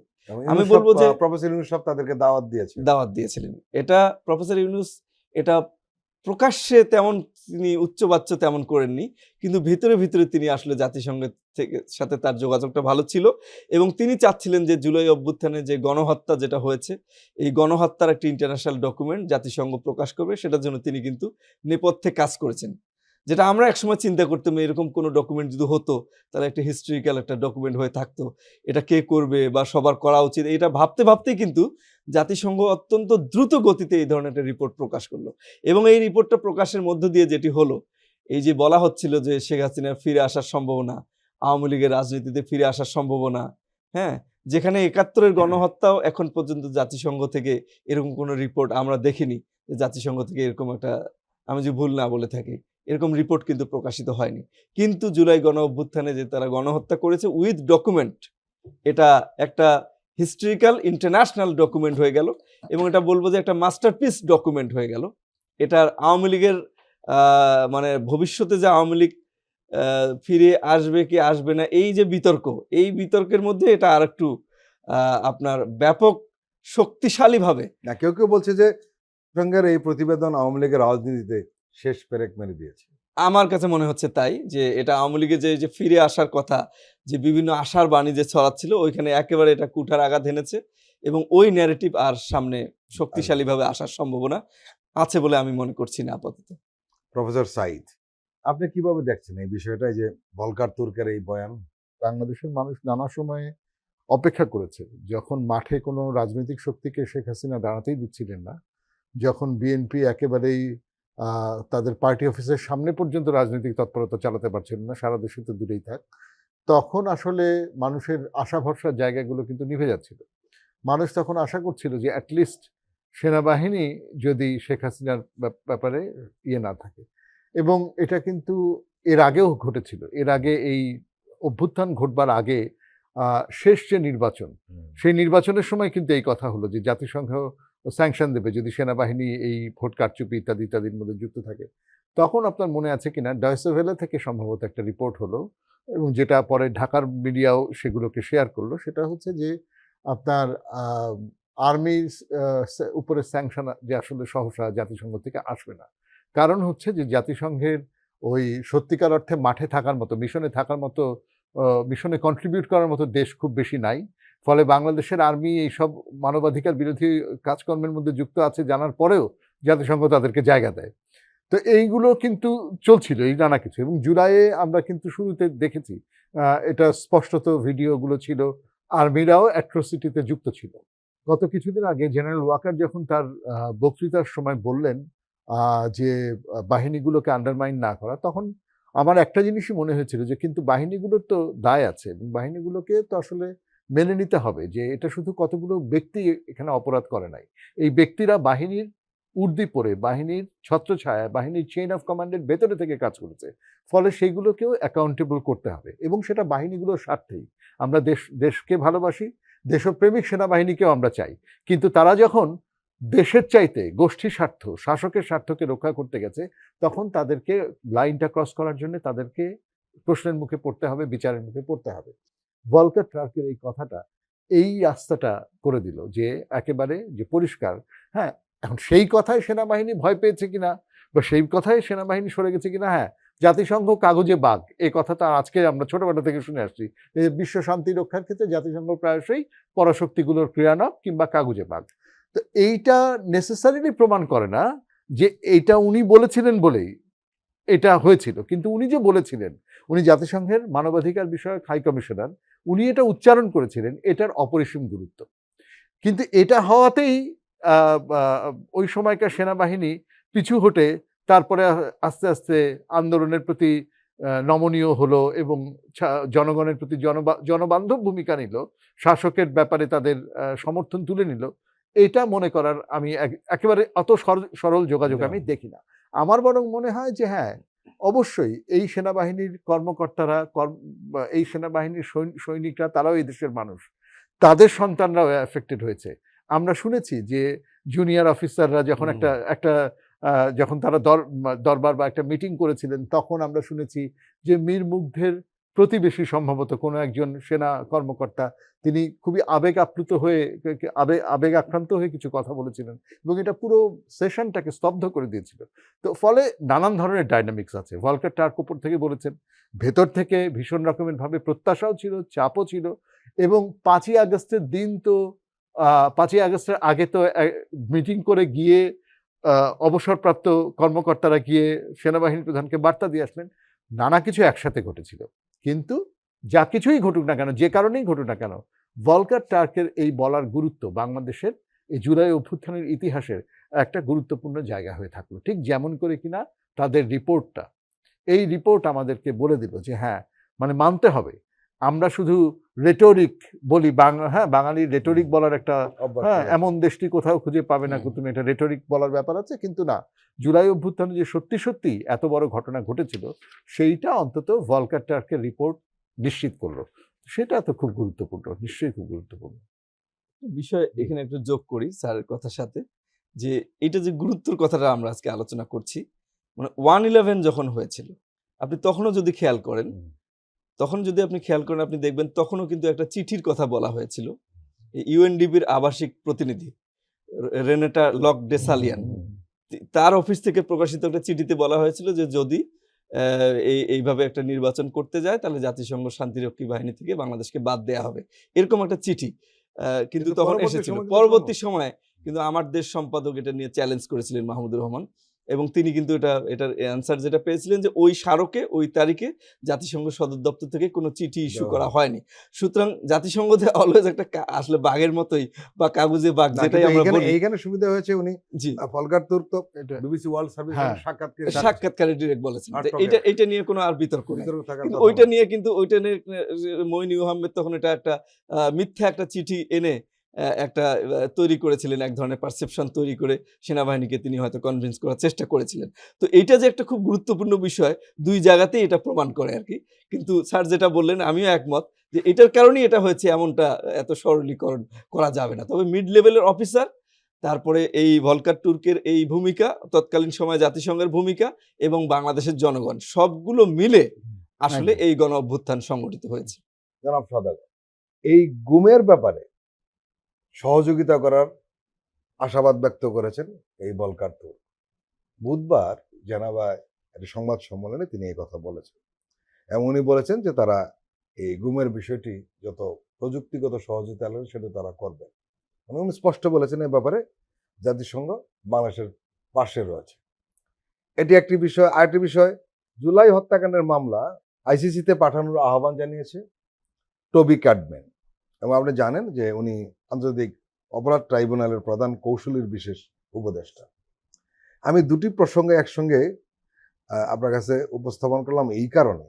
আমি বলবো যে প্রফেসর ইউনূস সাহেব তাদেরকে দাওয়াত দিয়েছে। দাওয়াত দিয়েছিলেন। এটা প্রফেসর ইউনূস এটা প্রকাশ্যে তেমন তিনি উচ্চবাচ্য তেমন করেননি, কিন্তু ভিতরে ভিতরে তিনি আসলে জাতিসংঘের সাথে তার যোগাযোগটা ভালো ছিল এবং তিনি চাচ্ছিলেন যে জুলাই অভ্যুত্থানে যে গণহত্যা যেটা হয়েছে, এই গণহত্যার একটি ইন্টারন্যাশনাল ডকুমেন্ট জাতিসংঘ প্রকাশ করবে, সেটার জন্য তিনি কিন্তু নেপথ্যে কাজ করেছেন। যেটা আমরা একসময় চিন্তা করতাম, এরকম কোনো ডকুমেন্ট যদি হতো তাহলে একটা হিস্ট্রিক্যাল একটা ডকুমেন্ট হয়ে থাকতো, এটা কে করবে বা সবার করা উচিত, এটা ভাবতে ভাবতেই কিন্তু জাতিসংঘ অত্যন্ত দ্রুত গতিতে এই ধরনের একটা রিপোর্ট প্রকাশ করলো। এবং এই রিপোর্টটা প্রকাশের মধ্য দিয়ে যেটি হলো, এই যে বলা হচ্ছিল যে শেখ হাসিনার ফিরে আসার সম্ভাবনা, আওয়ামী লীগের রাজনীতিতে ফিরে আসার সম্ভাবনা, হ্যাঁ, যেখানে ৭১-এর গণহত্যাও এখন পর্যন্ত জাতিসংঘ থেকে এরকম কোনো রিপোর্ট আমরা দেখিনি, যে জাতিসংঘ থেকে এরকম একটা, আমি যদি ভুল না বলে থাকি, এরকম রিপোর্ট কিন্তু প্রকাশিত হয়নি। কিন্তু জুলাই গণ অভ্যুত্থানে যে তারা গণহত্যা করেছে উইথ ডকুমেন্ট, এটা একটা হিস্ট্রিক্যাল ইন্টারন্যাশনাল ডকুমেন্ট হয়ে গেল এবং এটা বলবো যে একটা মাস্টারপিস ডকুমেন্ট হয়ে গেল। এটার আওয়ামী লীগের মানে ভবিষ্যতে যে আওয়ামী লীগ ফিরে আসবে কি আসবে না, এই যে বিতর্ক, এই বিতর্কের মধ্যে এটা আর একটু আপনার ব্যাপক শক্তিশালীভাবে, না, কেউ কেউ বলছে যে সঙ্গের এই প্রতিবেদন আওয়ামী লীগের রাজনীতিতে শেষ পেরেক মেরে দিয়েছে। আমার কাছে মনে হচ্ছে তাই, যে এটা আওয়ামী লীগের যে ফিরে আসার কথা, যে বিভিন্ন আশার বাণী যে ছড়াচ্ছিল, ওইখানে একেবারে এটা কুঠার আঘাত এনেছে এবং ওই ন্যারেটিভ আর সামনে শক্তিশালীভাবে আসার সম্ভাবনা আছে বলে আমি মনে করছি না আপাতত। প্রফেসর সাঈদ, আপনি কিভাবে দেখছেন এই বিষয়টা, এই যে ভলকার তুর্কের এই বয়ান? বাংলাদেশের মানুষ নানা সময়ে অপেক্ষা করেছে, যখন মাঠে কোনো রাজনৈতিক শক্তিকে শেখ হাসিনা দাঁড়াতেই দিচ্ছিলেন না, যখন বিএনপি একেবারেই তাদের পার্টি অফিসের সামনে পর্যন্ত রাজনৈতিক তৎপরতা চালাতে পারছিল না, সারা দেশে তো দূরেই থাক, তখন আসলে মানুষের আশা ভরসার জায়গাগুলো কিন্তু নিভে যাচ্ছিল। মানুষ তখন আশা করছিল যে অ্যাটলিস্ট সেনাবাহিনী যদি শেখ হাসিনার ব্যাপারে না থাকে। এবং এটা কিন্তু এর আগেও ঘটেছিল। এর আগে এই অভ্যুত্থান ঘটবার আগে শেষ যে নির্বাচন, সেই নির্বাচনের সময় কিন্তু এই কথা হলো যে জাতিসংঘ স্যাংশন দেবে যদি সেনাবাহিনী এই ভোট কারচুপি ইত্যাদি ইত্যাদির মধ্যে যুক্ত থাকে। তখন আপনার মনে আছে কিনা, ডয়চে ভেলে থেকে সম্ভবত একটা রিপোর্ট হলো এবং যেটা পরে ঢাকার মিডিয়াও সেগুলোকে শেয়ার করলো। সেটা হচ্ছে যে আপনার আর্মির উপরে স্যাংশন যে আসলে সহসা জাতিসংঘ থেকে আসবে না। কারণ হচ্ছে যে জাতিসংঘের ওই সত্যিকার অর্থে মাঠে থাকার মতো, মিশনে থাকার মতো, মিশনে কন্ট্রিবিউট করার মতো দেশ খুব বেশি নাই। ফলে বাংলাদেশের আর্মি এইসব মানবাধিকার বিরোধী কাজকর্মের মধ্যে যুক্ত আছে জানার পরেও জাতিসংঘ তাদেরকে জায়গা দেয়। তো এইগুলো কিন্তু চলছিল, এই নানা কিছু। এবং জুলাইয়ে আমরা কিন্তু শুরুতে দেখেছি, এটা স্পষ্টত ভিডিওগুলো ছিল, আর্মিরাও অ্যাট্রোসিটিতে যুক্ত ছিল। গত কিছুদিন আগে জেনারেল ওয়াকার যখন তার বক্তৃতার সময় বললেন যে বাহিনীগুলোকে আন্ডারমাইন না করা, তখন আমার একটা জিনিসই মনে হয়েছিল যে কিন্তু বাহিনীগুলোর তো দায় আছে এবং বাহিনীগুলোকে তো আসলে মেনে নিতে হবে যে এটা শুধু কতগুলো ব্যক্তি এখানে অপরাধ করে নাই, এই ব্যক্তিরা বাহিনীর ঊর্ধ্বে পড়ে, বাহিনীর ছত্রছায়া, বাহিনীর চেইন অফ কমান্ডের ভেতরে থেকে কাজ করেছে। ফলে সেইগুলোকেও অ্যাকাউন্টেবল করতে হবে এবং সেটা বাহিনীগুলোর স্বার্থেই। আমরা দেশকে ভালোবাসি, দেশপ্রেমিক সেনাবাহিনীকেও আমরা চাই, কিন্তু তারা যখন দেশের চাইতে গোষ্ঠী স্বার্থ, শাসকের স্বার্থকে রক্ষা করতে গেছে, তখন তাদেরকে লাইনটা ক্রস করার জন্য তাদেরকে প্রশ্নের মুখে পড়তে হবে, বিচারের মুখে পড়তে হবে। ভলকার টার্কের এই কথাটা এই রাস্তাটা করে দিল যে একেবারে যে পরিষ্কার, হ্যাঁ, এখন সেই কথায় সেনাবাহিনী ভয় পেয়েছে কিনা বা সেই কথায় সেনাবাহিনী সরে গেছে কিনা, হ্যাঁ, জাতিসংঘ কাগজে বাঘ, এই কথাটা আজকে আমরা ছোটবেলা থেকে শুনে আসছি। বিশ্ব শান্তি রক্ষার ক্ষেত্রে জাতিসংঘ প্রায়শই পরাশক্তিগুলোর ক্রিয়ানক কিংবা কাগজে বাঘ। তো এইটা নেসেসারিলি প্রমাণ করে না যে এইটা উনি বলেছিলেন বলেই এটা হয়েছিল, কিন্তু উনি যে বলেছিলেন, উনি জাতিসংঘের মানবাধিকার বিষয়ক হাই কমিশনার, উনি এটা উচ্চারণ করেছিলেন, এটার অপরিসীম গুরুত্ব। কিন্তু এটা হওয়াতেই ওই সময়কার সেনাবাহিনী পিছু হটে তারপরে আস্তে আস্তে আন্দোলনের প্রতি নমনীয় হলো এবং জনগণের প্রতি জনবান্ধব ভূমিকা নিল, শাসকের ব্যাপারে তাদের সমর্থন তুলে নিল। এটা মনে করার আমি একেবারে অত সরল যোগাযোগ আমি দেখি না। আমার বরং মনে হয় যে হ্যাঁ, অবশ্যই এই সেনাবাহিনীর কর্মকর্তারা, এই সেনাবাহিনীর সৈনিকরা, তারাও এই দেশের মানুষ, তাদের সন্তানরাও এফেক্টেড হয়েছে। আমরা শুনেছি যে জুনিয়র অফিসাররা যখন একটা যখন তারা দরবার বা একটা মিটিং করেছিলেন, তখন আমরা শুনেছি যে মীর মুগ্ধের প্রতিবেশী সম্ভবত কোনো একজন সেনা কর্মকর্তা, তিনি খুবই আবেগ আক্রান্ত হয়ে কিছু কথা বলেছিলেন এবং এটা পুরো সেশনটাকে স্তব্ধ করে দিয়েছিল। তো ফলে নানান ধরনের ডাইনামিক্স আছে। ভলকার টার্ক উপর থেকে বলেছেন, ভেতর থেকে ভীষণ রকমের ভাবে প্রত্যাশাও ছিল, চাপও ছিল। এবং 5ই আগস্টের দিন তো 5ই আগস্টের আগে তো মিটিং করে গিয়ে অবসরপ্রাপ্ত কর্মকর্তারা গিয়ে সেনাবাহিনী প্রধানকে বার্তা দিয়ে আসলেন। নানা কিছু একসাথে ঘটেছিল, কিন্তু যা কিছুই ঘটুক না কেন, যে কারণেই ঘটুক না কেন, ভলকার টার্কের এই বলার গুরুত্ব বাংলাদেশের এই জুলাই অভ্যুত্থানের ইতিহাসের একটা গুরুত্বপূর্ণ জায়গা হয়ে থাকলো। ঠিক যেমন করে কিনা তাদের রিপোর্টটা, এই রিপোর্ট আমাদেরকে বলে দিল যে হ্যাঁ, মানে মানতে হবে, আমরা শুধু রেটোরিক বলি, বাঙালির রেটোরিক বলার একটা এমন দেশটি কোথাও খুঁজে পাবে না, তুমি এটা রেটোরিক বলার ব্যাপার আছে, কিন্তু না, জুলাই অভ্যুত্থানে যে সত্যি সত্যি এত বড় ঘটনা ঘটেছিল সেইটা অন্তত ভলকার টার্কের রিপোর্ট নিশ্চিত করলো। সেটা তো খুব গুরুত্বপূর্ণ, নিশ্চয়ই খুব গুরুত্বপূর্ণ বিষয়। এখানে একটু যোগ করি স্যারের কথার সাথে, যে এটা যে গুরুত্বের কথাটা আমরা আজকে আলোচনা করছি, মানে 1/11 যখন হয়েছিল, আপনি তখনও যদি খেয়াল করেন, আপনি দেখবেন তখনও কিন্তু একটা চিঠির কথা বলা হয়েছিল। ইউএনডিপির আবাসিক প্রতিনিধি রেনেটা লকডেসালিয়ান, তার অফিস থেকে প্রকাশিত একটা চিঠিতে বলা হয়েছিল যে যদি এইভাবে একটা নির্বাচন করতে যায় তাহলে জাতিসংঘ শান্তিরক্ষী বাহিনী থেকে বাংলাদেশকে বাদ দেয়া হবে, এরকম একটা চিঠি কিন্তু তখন এসেছিল। পরবর্তী সময়ে কিন্তু আমার দেশ সম্পাদক এটা নিয়ে চ্যালেঞ্জ করেছিলেন, মাহমুদুর রহমান, এবং তিনি কিন্তু এটার অ্যান্সার যেটা পেয়েছিলেন যে ওই স্মারকে ওই তারিখে জাতিসংঘ সদর দপ্তর থেকে কোনো চিঠি ইস্যু করা হয়নি। সুতরাং জাতিসংঘতে অলওয়েজ একটা আসলে বাঘের মতোই বা কাগজে বাঘ, যেটাই আমরা বলি। এইখানে সুবিধা হয়েছে, উনি ভলকার তুর্ক তো বিবিসি ওয়ার্ল্ড সার্ভিস সাক্ষাৎকারে ডিরেক্ট বলেছেন। এটা নিয়ে কোনো আর বিতর্ক নেই, কিন্তু ওইটা নিয়ে মঈন আহমেদ তখন এটা একটা মিথ্যা একটা চিঠি এনে একটা তৈরি করেছিলেন, এক ধরনের পারসেপশন তৈরি করে সেনাবাহিনীকে তিনি হয়তো কনভিন্স করার চেষ্টা করেছিলেন। তো এইটা যে একটা খুব গুরুত্বপূর্ণ বিষয়, দুই জায়গাতেই এটা প্রমাণ করে আর কি। কিন্তু স্যার যেটা বললেন আমিও একমত যে এটার কারণেই এটা হয়েছে, এমনটা এত সরলীকরণ করা যাবে না। তবে মিড লেভেলের অফিসার, তারপরে এই ভলকার তুর্কের এই ভূমিকা, তৎকালীন সময়ে জাতিসংঘের ভূমিকা এবং বাংলাদেশের জনগণ, সবগুলো মিলে আসলে এই গণ অভ্যুত্থান সংগঠিত হয়েছে। জনাব সওদাগর, এই গুমের ব্যাপারে সহযোগিতা করার আশাবাদ ব্যক্ত করেছেন এই ভলকার তুর্ক। বুধবার জেনেভায় একটা সংবাদ সম্মেলনে তিনি এই কথা বলেছেন, এবং উনি বলেছেন যে তারা এই গুমের বিষয়টি যত প্রযুক্তিগত সহযোগিতা লাগবে সেটা তারা করবেন। উনি স্পষ্ট বলেছেন এই ব্যাপারে জাতিসংঘ বাংলাদেশের পাশে রয়েছে। এটি একটি বিষয়। আরেকটি বিষয়, জুলাই হত্যাকাণ্ডের মামলা আইসিসিতে পাঠানোর আহ্বান জানিয়েছে টবি ক্যাডম্যান, এবং আপনি জানেন যে উনি আন্তর্জাতিক অপরাধ ট্রাইব্যুনালের প্রধান কৌশলীর বিশেষ উপদেষ্টা। আমি দুটি প্রসঙ্গে একসঙ্গে আপনার কাছে উপস্থাপন করলাম এই কারণে,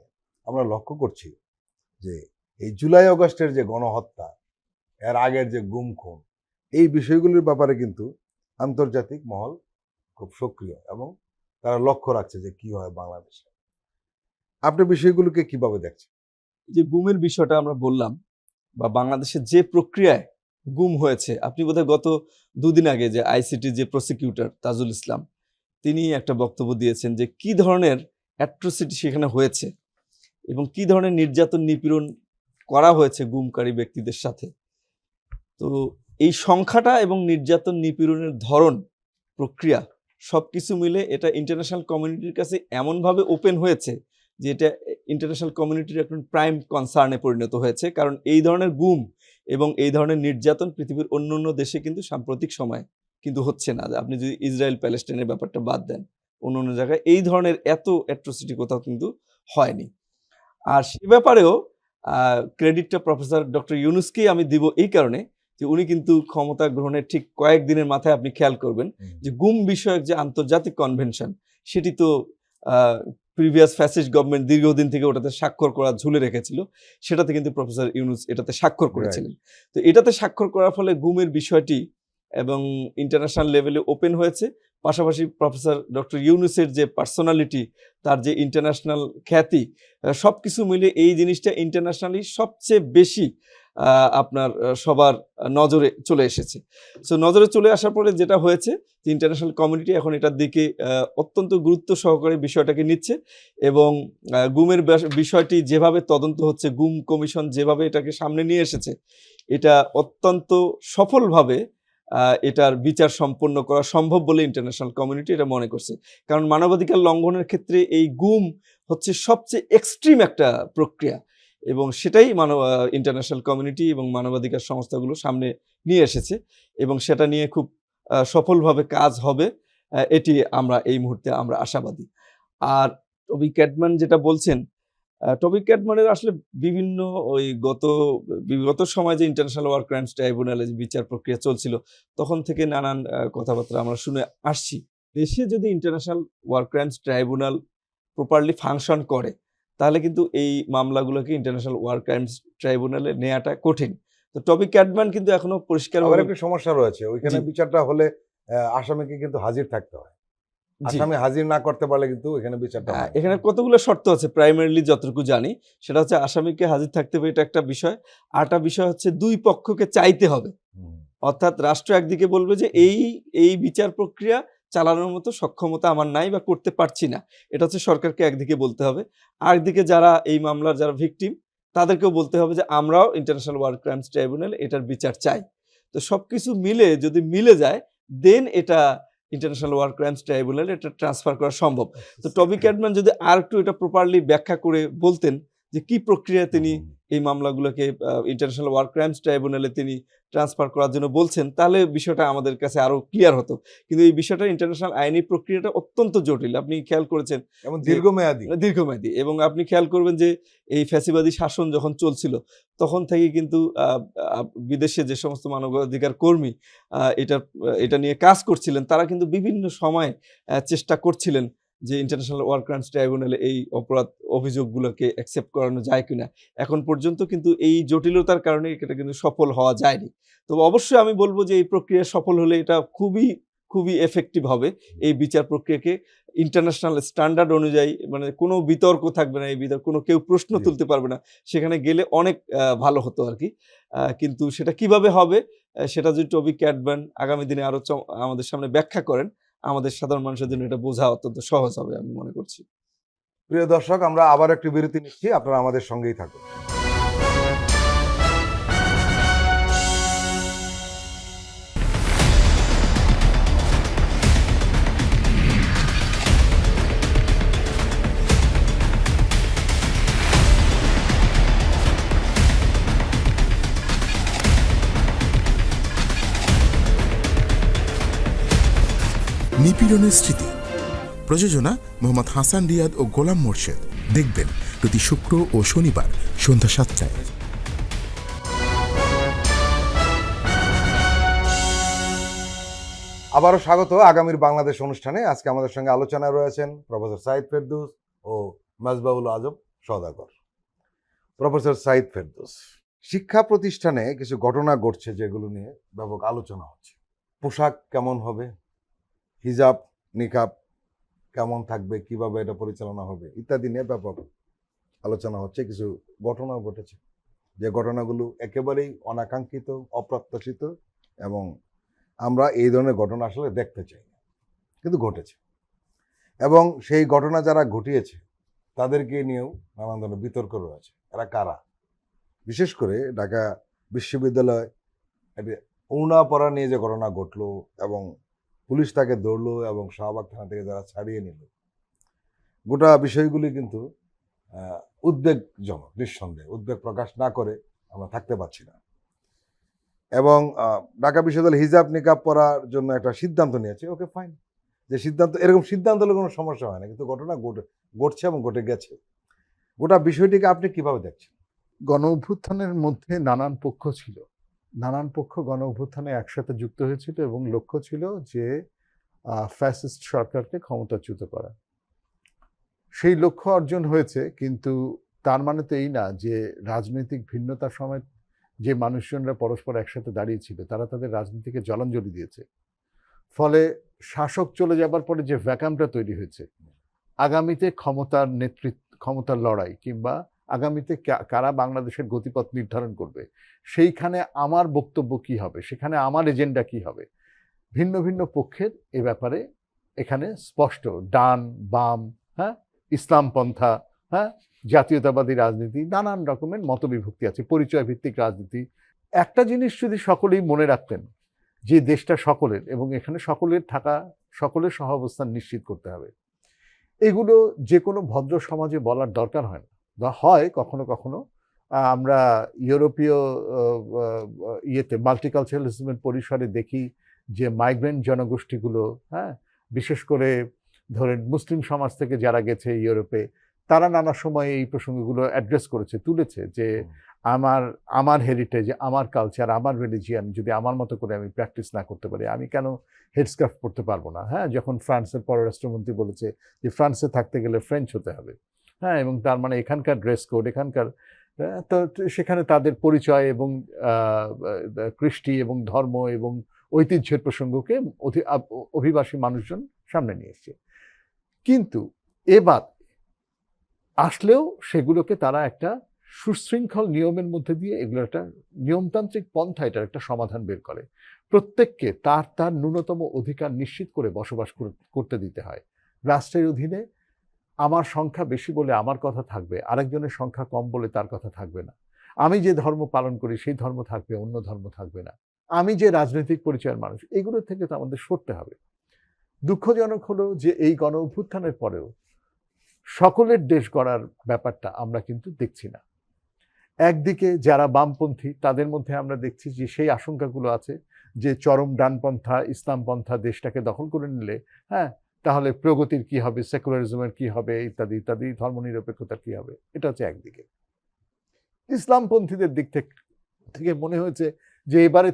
আমরা লক্ষ্য করছি যে এই জুলাই আগস্টের যে গণহত্যা, এর আগের যে গুম খুন, এই বিষয়গুলির ব্যাপারে কিন্তু আন্তর্জাতিক মহল খুব সক্রিয় এবং তারা লক্ষ্য রাখছে যে কি হয় বাংলাদেশে। আপনি বিষয়গুলোকে কিভাবে দেখছেন? যে গুমের বিষয়টা আমরা বললাম, বা বাংলাদেশের যে প্রক্রিয়ায় গুম হয়েছে, আপনি বোধহয় গত দুদিন আগে যে আইসিটি যে প্রসিকিউটর তাজুল ইসলাম, তিনি একটা বক্তব্য দিয়েছেন যে কি ধরনের অ্যাট্রোসিটি সেখানে হয়েছে এবং কি ধরনের নির্যাতন নিপীড়ন করা হয়েছে গুমকারী ব্যক্তিদের সাথে। তো এই সংখ্যাটা এবং নির্যাতন নিপীড়নের ধরন, প্রক্রিয়া, সবকিছু মিলে এটা ইন্টারন্যাশনাল কমিউনিটির কাছে এমনভাবে ওপেন হয়েছে যে এটা ইন্টারন্যাশনাল কমিউনিটির একটা প্রাইম কনসার্নে পরিণত হয়েছে। কারণ এই ধরনের গুম এবং এই ধরনের নির্যাতন পৃথিবীর অন্য অন্য দেশে কিন্তু সাম্প্রতিক সময় কিন্তু হচ্ছে না। আপনি যদি ইসরায়েল প্যালেস্টাইনের ব্যাপারটা বাদ দেন, অন্য অন্য জায়গায় এই ধরনের এত অ্যাট্রোসিটি কোথাও কিন্তু হয়নি। আর সে ব্যাপারেও ক্রেডিটটা প্রফেসর ডক্টর ইউনুসকেই আমি দিব এই কারণে যে উনি কিন্তু ক্ষমতা গ্রহণের ঠিক কয়েকদিনের মাথায় আপনি খেয়াল করবেন যে গুম বিষয়ক যে আন্তর্জাতিক কনভেনশন, সেটি তো প্রিভিয়াস ফ্যাসিস্ট গভর্নমেন্ট দীর্ঘদিন থেকে ওটাতে স্বাক্ষর করা ঝুলে রেখেছিল, সেটাতে কিন্তু প্রফেসর ইউনুস এটাতে স্বাক্ষর করেছিলেন। তো এটাতে স্বাক্ষর করার ফলে গুমের বিষয়টি এবং ইন্টারন্যাশনাল লেভেলে ওপেন হয়েছে। পাশাপাশি প্রফেসর ডক্টর ইউনুসের যে পার্সোনালিটি, তার যে ইন্টারন্যাশনাল খ্যাতি, সব কিছু মিলে এই জিনিসটা ইন্টারন্যাশনালি সবচেয়ে বেশি আপনার সবার নজরে চলে এসেছে। সো নজরে চলে আসার পরে যেটা হয়েছে যে ইন্টারন্যাশনাল কমিউনিটি এখন এটার দিকে অত্যন্ত গুরুত্ব সহকারে বিষয়টাকে নিচ্ছে এবং গুমের বিষয়টি যেভাবে তদন্ত হচ্ছে, গুম কমিশন যেভাবে এটাকে সামনে নিয়ে এসেছে, এটা অত্যন্ত সফলভাবে এটার বিচার সম্পন্ন করা সম্ভব বলে ইন্টারন্যাশনাল কমিউনিটি এটা মনে করছে। কারণ মানবাধিকার লঙ্ঘনের ক্ষেত্রে এই গুম হচ্ছে সবচেয়ে এক্সট্রিম একটা প্রক্রিয়া এবং সেটাই ইন্টারন্যাশনাল কমিউনিটি এবং মানবাধিকার সংস্থাগুলো সামনে নিয়ে এসেছে এবং সেটা নিয়ে খুব সফলভাবে কাজ হবে, এটি আমরা এই মুহূর্তে আমরা আশাবাদী। আর টবি ক্যাডম্যান যেটা বলছেন, টবি ক্যাডম্যানের আসলে বিভিন্ন ওই বিগত সময় যে ইন্টারন্যাশনাল ওয়ার ক্রাইমস ট্রাইব্যুনালে যে বিচার প্রক্রিয়া চলছিল তখন থেকে নানান কথাবার্তা আমরা শুনে আসছি। দেশে যদি international war crimes tribunal properly function করে তাহলে কিন্তু এই মামলাগুলোকে ইন্টারন্যাশনাল ওয়ার ক্রাইমস ট্রাইব্যুনালে নেওয়াটা কঠিন। তো টবি ক্যাডম্যান কিন্তু এখনো পরিষ্কার আবার একটা সমস্যা রয়েছে, ওইখানে জি। বিচারটা হলে আসামিকে কিন্তু হাজির থাকতে হয়। আসামি হাজির না করতে পারলে কিন্তু এখানে বিচারটা হয় না। এখানে কতগুলো শর্ত আছে, প্রাইমারিলি যতটুকু জানি সেটা হচ্ছে আসামিকে হাজির থাকতে হবে, এটা একটা বিষয়। আরেকটা বিষয় হচ্ছে দুই পক্ষকে চাইতে হবে, হুম। অর্থাৎ রাষ্ট্র একদিকে বলবে যে এই বিচার প্রক্রিয়া চালানোর মতো সক্ষমতা আমার নাই বা করতে পারছি না, এটা হচ্ছে সরকারকে একদিকে বলতে হবে। আরেকদিকে যারা এই মামলার যারা ভিকটিম তাদেরকেও বলতে হবে যে আমরাও ইন্টারন্যাশনাল ওয়ার ক্রাইমস ট্রাইব্যুনাল এটার বিচার চাই। তো সবকিছু মিলে যদি মিলে যায় দেন এটা ইন্টারন্যাশনাল ওয়ার ক্রাইমস ট্রাইব্যুনালে এটা ট্রান্সফার করা সম্ভব। তো টবি ক্যাডম্যান যদি আর একটু এটা প্রপারলি ব্যাখ্যা করে বলতেন যে কি প্রক্রিয়া তিনি এই মামলাগুলোকে ইন্টারন্যাশনাল ওয়ার ক্রাইমস ট্রাইব্যুনালে তিনি ট্রান্সফার করার জন্য বলছেন তাহলে বিষয়টা আমাদের কাছে আরো ক্লিয়ার হতো। কিন্তু এই বিষয়টা ইন্টারন্যাশনাল আইনি প্রক্রিয়াটা অত্যন্ত জটিল, আপনি খেয়াল করেছেন, এবং দীর্ঘমেয়াদী। এবং আপনি খেয়াল করবেন যে এই ফ্যাসিবাদী শাসন যখন চলছিল তখন থেকে কিন্তু বিদেশে যে সমস্ত মানবাধিকার কর্মী এটা নিয়ে কাজ করছিলেন তারা কিন্তু বিভিন্ন সময় চেষ্টা করছিলেন যে ইন্টারন্যাশনাল ওয়ার ক্রাইমস ট্রাইব্যুনালে এই অভিযোগগুলোকে অ্যাকসেপ্ট করানো যায় কিনা। এখন পর্যন্ত কিন্তু এই জটিলতার কারণে এটা কিন্তু সফল হওয়া যায়নি। তো অবশ্যই আমি বলবো যে এই প্রক্রিয়া সফল হলে এটা খুবই খুবই এফেক্টিভ হবে এই বিচার প্রক্রিয়াকে ইন্টারন্যাশনাল স্ট্যান্ডার্ড অনুযায়ী, মানে কোনো বিতর্ক থাকবে না, এই বিতর্ক কোনো কেউ প্রশ্ন তুলতে পারবে না, সেখানে গেলে অনেক ভালো হতো আর কি। কিন্তু সেটা কিভাবে হবে সেটা যদি টবি ক্যাডম্যান আগামী দিনে আরো আমাদের সামনে ব্যাখ্যা করেন আমাদের সাধারণ মানুষের জন্য এটা বোঝা অত্যন্ত সহজ হবে আমি মনে করছি। প্রিয় দর্শক, আমরা আবার একটি বিরতি নিচ্ছি, আপনারা আমাদের সঙ্গেই থাকুন। নিপীড়নের স্মৃতি, প্রযোজনা মোহাম্মদ হাসান রিয়াদ ও গোলাম মোর্শেদ। দেখবেন প্রতি শুক্র ও শনিবার সন্ধ্যা 7টায়। আবারও স্বাগত আগামীর বাংলাদেশ অনুষ্ঠানে। আজকে আমাদের সঙ্গে আলোচনায় রয়েছেন প্রফেসর সাইদ ফেরদৌস ও মেজবাউল আজম সওদাগর। প্রফেসর সাইদ ফেরদৌস, শিক্ষা প্রতিষ্ঠানে কিছু ঘটনা ঘটছে যেগুলো নিয়ে ব্যাপক আলোচনা হচ্ছে। পোশাক কেমন হবে, হিজাব নিকাব কেমন থাকবে, কিভাবে এটা পরিচালনা হবে ইত্যাদি নিয়ে ব্যাপক আলোচনা হচ্ছে। কিছু ঘটনাও ঘটেছে যে ঘটনাগুলো একেবারেই অনাকাঙ্ক্ষিত, অপ্রত্যাশিত এবং আমরা এই ধরনের ঘটনা আসলে দেখতে চাই না, কিন্তু ঘটেছে। এবং সেই ঘটনা যারা ঘটিয়েছে তাদেরকে নিয়েও নানান ধরনের বিতর্ক রয়েছে। এরা কারা? বিশেষ করে ঢাকা বিশ্ববিদ্যালয় উনাপড়া নিয়ে যে ঘটনা ঘটলো এবং পুলিশ তাকে ধরলো এবং শাহবাগ থানা থেকে যারা ছাড়িয়ে নিল, গোটা বিষয়গুলি কিন্তু উদ্বেগজনক। নিঃসন্দেহে উদ্বেগ প্রকাশ না করে আমরা থাকতে পারছি না। এবং ঢাকা বিশ্ববিদ্যালয় হিজাব নিকাব পরার জন্য একটা সিদ্ধান্ত নিয়েছে, ওকে ফাইন, যে সিদ্ধান্ত, এরকম সিদ্ধান্ত হলে কোনো সমস্যা হয় না, কিন্তু ঘটনা ঘটছে এবং ঘটে গেছে। গোটা বিষয়টিকে আপনি কিভাবে দেখছেন? গণ অভ্যুত্থানের মধ্যে নানান পক্ষ ছিল, নানান পক্ষ গণ অভ্যুত্থানে একসাথে যুক্ত হয়েছিল এবং লক্ষ্য ছিল যে ফ্যাসিস্ট সরকারকে ক্ষমতাচ্যুত করা। সেই লক্ষ্য অর্জন হয়েছে, কিন্তু তার মানে তো এই না যে রাজনৈতিক ভিন্নতার সময় যে মানুষজনরা পরস্পর একসাথে দাঁড়িয়েছিল তারা তাদের রাজনীতিকে জলাঞ্জলি দিয়েছে। ফলে শাসক চলে যাবার পরে যে ভ্যাকামটা তৈরি হয়েছে, আগামীতে ক্ষমতার লড়াই কিংবা আগামীতে কারা বাংলাদেশের গতিপথ নির্ধারণ করবে, সেইখানে আমার বক্তব্য কি হবে, সেখানে আমার এজেন্ডা কি হবে, ভিন্ন ভিন্ন পক্ষের এ ব্যাপারে এখানে স্পষ্ট। ডান বাম, হ্যাঁ, ইসলামপন্থা, হ্যাঁ, জাতীয়তাবাদী রাজনীতি, নানান রকমের মতবিভক্তি আছে, পরিচয় ভিত্তিক রাজনীতি। একটা জিনিস যদি সকলেই মনে রাখতেন, যে দেশটা সকলের এবং এখানে সকলের থাকা, সকলের সহাবস্থান নিশ্চিত করতে হবে। এগুলো যে কোনো ভদ্র সমাজে বলার দরকার হয় না, বা হয় কখনো কখনো। আমরা ইউরোপীয় ইয়েতে মাল্টিকালচারালিজমের পরিসরে দেখি যে মাইগ্রেন্ট জনগোষ্ঠীগুলো, হ্যাঁ, বিশেষ করে ধরেন মুসলিম সমাজ থেকে যারা গেছে ইউরোপে, তারা নানা সময় এই প্রসঙ্গগুলো অ্যাড্রেস করেছে, তুলেছে যে আমার হেরিটেজ, আমার কালচার, আমার রিলিজিয়ান যদি আমার মতো করে আমি প্র্যাকটিস না করতে পারি, আমি কেন হেডস্কার্ফ পরতে পারবো না? হ্যাঁ, যখন ফ্রান্সের পররাষ্ট্রমন্ত্রী বলেছে যে ফ্রান্সে থাকতে গেলে ফ্রেঞ্চ হতে হবে, হ্যাঁ, এবং তার মানে এখানকার ড্রেস কোড, এখানকার তো সেখানে তাদের পরিচয় এবং কৃষ্টি এবং ধর্ম এবং ঐতিহ্যের প্রসঙ্গকে অভিবাসী মানুষজন সামনে নিয়ে এসছে। কিন্তু এবার আসলেও সেগুলোকে তারা একটা সুশৃঙ্খল নিয়মের মধ্যে দিয়ে, এগুলো একটা নিয়মতান্ত্রিক পন্থা, এটার একটা সমাধান বের করে। প্রত্যেককে তার তার ন্যূনতম অধিকার নিশ্চিত করে বসবাস করতে দিতে হয়। রাষ্ট্রের অধীনে আমার সংখ্যা বেশি বলে আমার কথা থাকবে, আরেকজনের সংখ্যা কম বলে তার কথা থাকবে না। আমি যে ধর্ম পালন করি সেই ধর্ম থাকবে, অন্য ধর্ম থাকবে না। আমি যে রাজনৈতিক পরিচয়ের মানুষ, এগুলো থেকে তো আমাদের সরতে হবে। দুঃখজনক হলো যে এই গণ অভ্যুত্থানের পরেও সকলের দেশ গড়ার ব্যাপারটা আমরা কিন্তু দেখছি না। একদিকে যারা বামপন্থী, তাদের মধ্যে আমরা দেখছি যে সেই আশঙ্কাগুলো আছে যে চরম ডানপন্থা, ইসলামপন্থা দেশটাকে দখল করে নিলে, হ্যাঁ, তাহলে প্রগতির কি হবে, সেকুলারিজমের কি হবে, ইত্যাদি ইত্যাদি, ধর্মনিরপেক্ষতার কি হবে। এটা হচ্ছে একদিকে। ইসলামপন্থীদের দিক থেকে মনে হয়েছে যে এবারে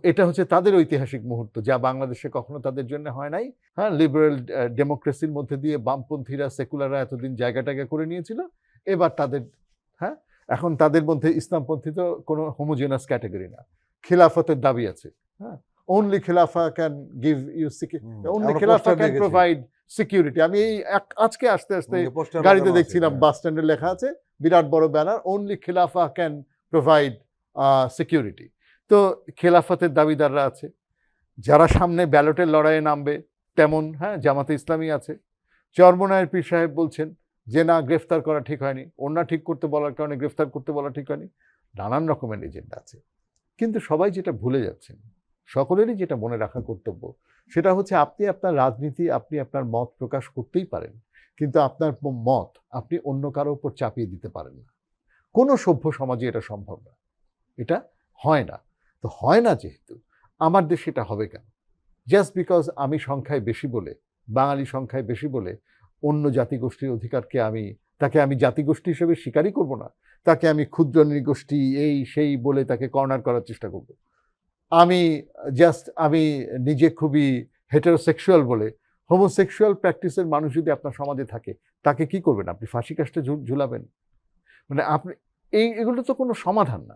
এটা হচ্ছে তাদের ঐতিহাসিক মুহূর্ত, যা বাংলাদেশে কখনো তাদের জন্য হয় নাই। হ্যাঁ, লিবারেল ডেমোক্রেসির মধ্যে দিয়ে বামপন্থীরা, সেকুলাররা এতদিন জায়গাটাকে করে নিয়েছিল। এবার তাদের, হ্যাঁ, এখন তাদের মধ্যে ইসলামপন্থী তো কোনো হোমোজেনাস ক্যাটাগরি না, খিলাফতের দাবি আছে। হ্যাঁ, only Khilafah can give you security, only Khilafah can provide security. আমি এই আজকে আসতে গাড়িতে দেখছিলাম, বাস স্ট্যান্ডে লেখা আছে বিরাট বড় banner, only Khilafah can provide security. তো খেলাফতের দাবিদাররা আছে, যারা সামনে ব্যালটের লড়াইয়ে নামবে তেমন, হ্যাঁ, জামাতে ইসলামী আছে। চরমনায়ের পীর সাহেব বলছেন যে না, গ্রেফতার করা ঠিক হয়নি, ওনা ঠিক করতে বলার কারণে গ্রেফতার করতে বলা ঠিক হয়নি। নানান রকমের এজেন্ডা আছে। কিন্তু সবাই যেটা ভুলে যাচ্ছেন, সকলেরই যেটা মনে রাখা কর্তব্য, সেটা হচ্ছে আপনি আপনার রাজনীতি, আপনি আপনার মত প্রকাশ করতেই পারেন, কিন্তু আপনার মত আপনি অন্য কারো উপর চাপিয়ে দিতে পারেন না। কোনো সভ্য সমাজে এটা সম্ভব না, এটা হয় না। তো হয় না যেহেতু, আমার দেশে এটা হবে কেন? জাস্ট বিকজ আমি সংখ্যায় বেশি বলে, বাঙালি সংখ্যায় বেশি বলে অন্য জাতিগোষ্ঠীর অধিকারকে তাকে আমি জাতিগোষ্ঠী হিসেবে স্বীকারই করব না, তাকে আমি ক্ষুদ্র নৃগোষ্ঠী এই সেই বলে তাকে কর্নার করার চেষ্টা করব। আমি নিজে খুবই হেটারোসেক্সুয়াল বলে, হোমোসেক্সুয়াল প্র্যাকটিসের মানুষ যদি আপনার সমাজে থাকে, তাকে কি করবেন? আপনি ফাঁসি কাস্টে ঝুলাবেন? মানে আপনি এগুলো তো কোনো সমাধান না।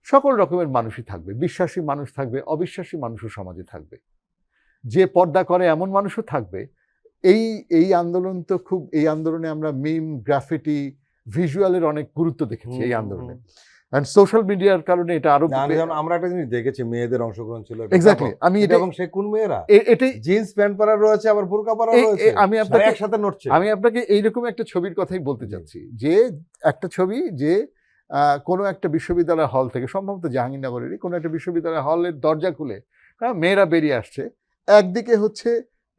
সকল রকমের মানুষই থাকবে, বিশ্বাসী মানুষ থাকবে, অবিশ্বাসী মানুষও সমাজে থাকবে, যে পর্দা করে এমন মানুষও থাকবে। এই আন্দোলন তো এই আন্দোলনে আমরা মিম, গ্রাফিটি, ভিজুয়ালের অনেক গুরুত্ব দেখেছি এই আন্দোলনে। And সোশ্যাল মিডিয়ার কারণে এটা আরো, আমরা একটা জিনিস দেখেছি, মেয়েদের অংশগ্রহণ ছিল। এক্স্যাক্টলি, আমি এটা, এবং সে কোন মেয়েরা, এটাই জিন্স প্যান্ট পরা রয়েছে, আবার বোরকা পরা রয়েছে, আমি আপনাকে একসাথে নড়ছে। আমি আপনাকে এইরকম একটা ছবির কথাই বলতে চাচ্ছি, যে একটা ছবি যে কোনো একটা বিশ্ববিদ্যালয় হল থেকে, সম্ভবত জাহাঙ্গীরনগরেরই কোনো একটা বিশ্ববিদ্যালয় হলের দরজা খুলে, হ্যাঁ, মেয়েরা বেরিয়ে আসছে। একদিকে হচ্ছে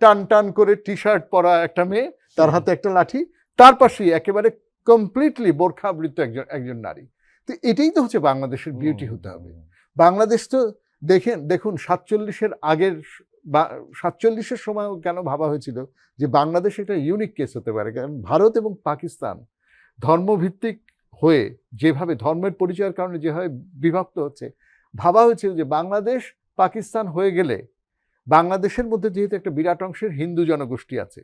টান টান করে টি শার্ট পরা একটা মেয়ে, তার হাতে একটা লাঠি, তার পাশেই একেবারে কমপ্লিটলি বোরখাবৃত একজন নারী। তো এটাই তো হচ্ছে বাংলাদেশের বিউটি হতে হবে। বাংলাদেশ তো দেখুন 47-এর আগের, 47-এর সময়ও কেন ভাবা হয়েছিল যে বাংলাদেশ একটা ইউনিক কেস হতে পারে, কারণ ভারত এবং পাকিস্তান ধর্মভিত্তিক হয়ে যেভাবে, ধর্মের পরিচয়ের কারণে যেভাবে বিভক্ত হচ্ছে, ভাবা হয়েছিল যে বাংলাদেশ পাকিস্তান হয়ে গেলে বাংলাদেশের মধ্যে যেহেতু একটা বিরাট অংশের হিন্দু জনগোষ্ঠী আছে,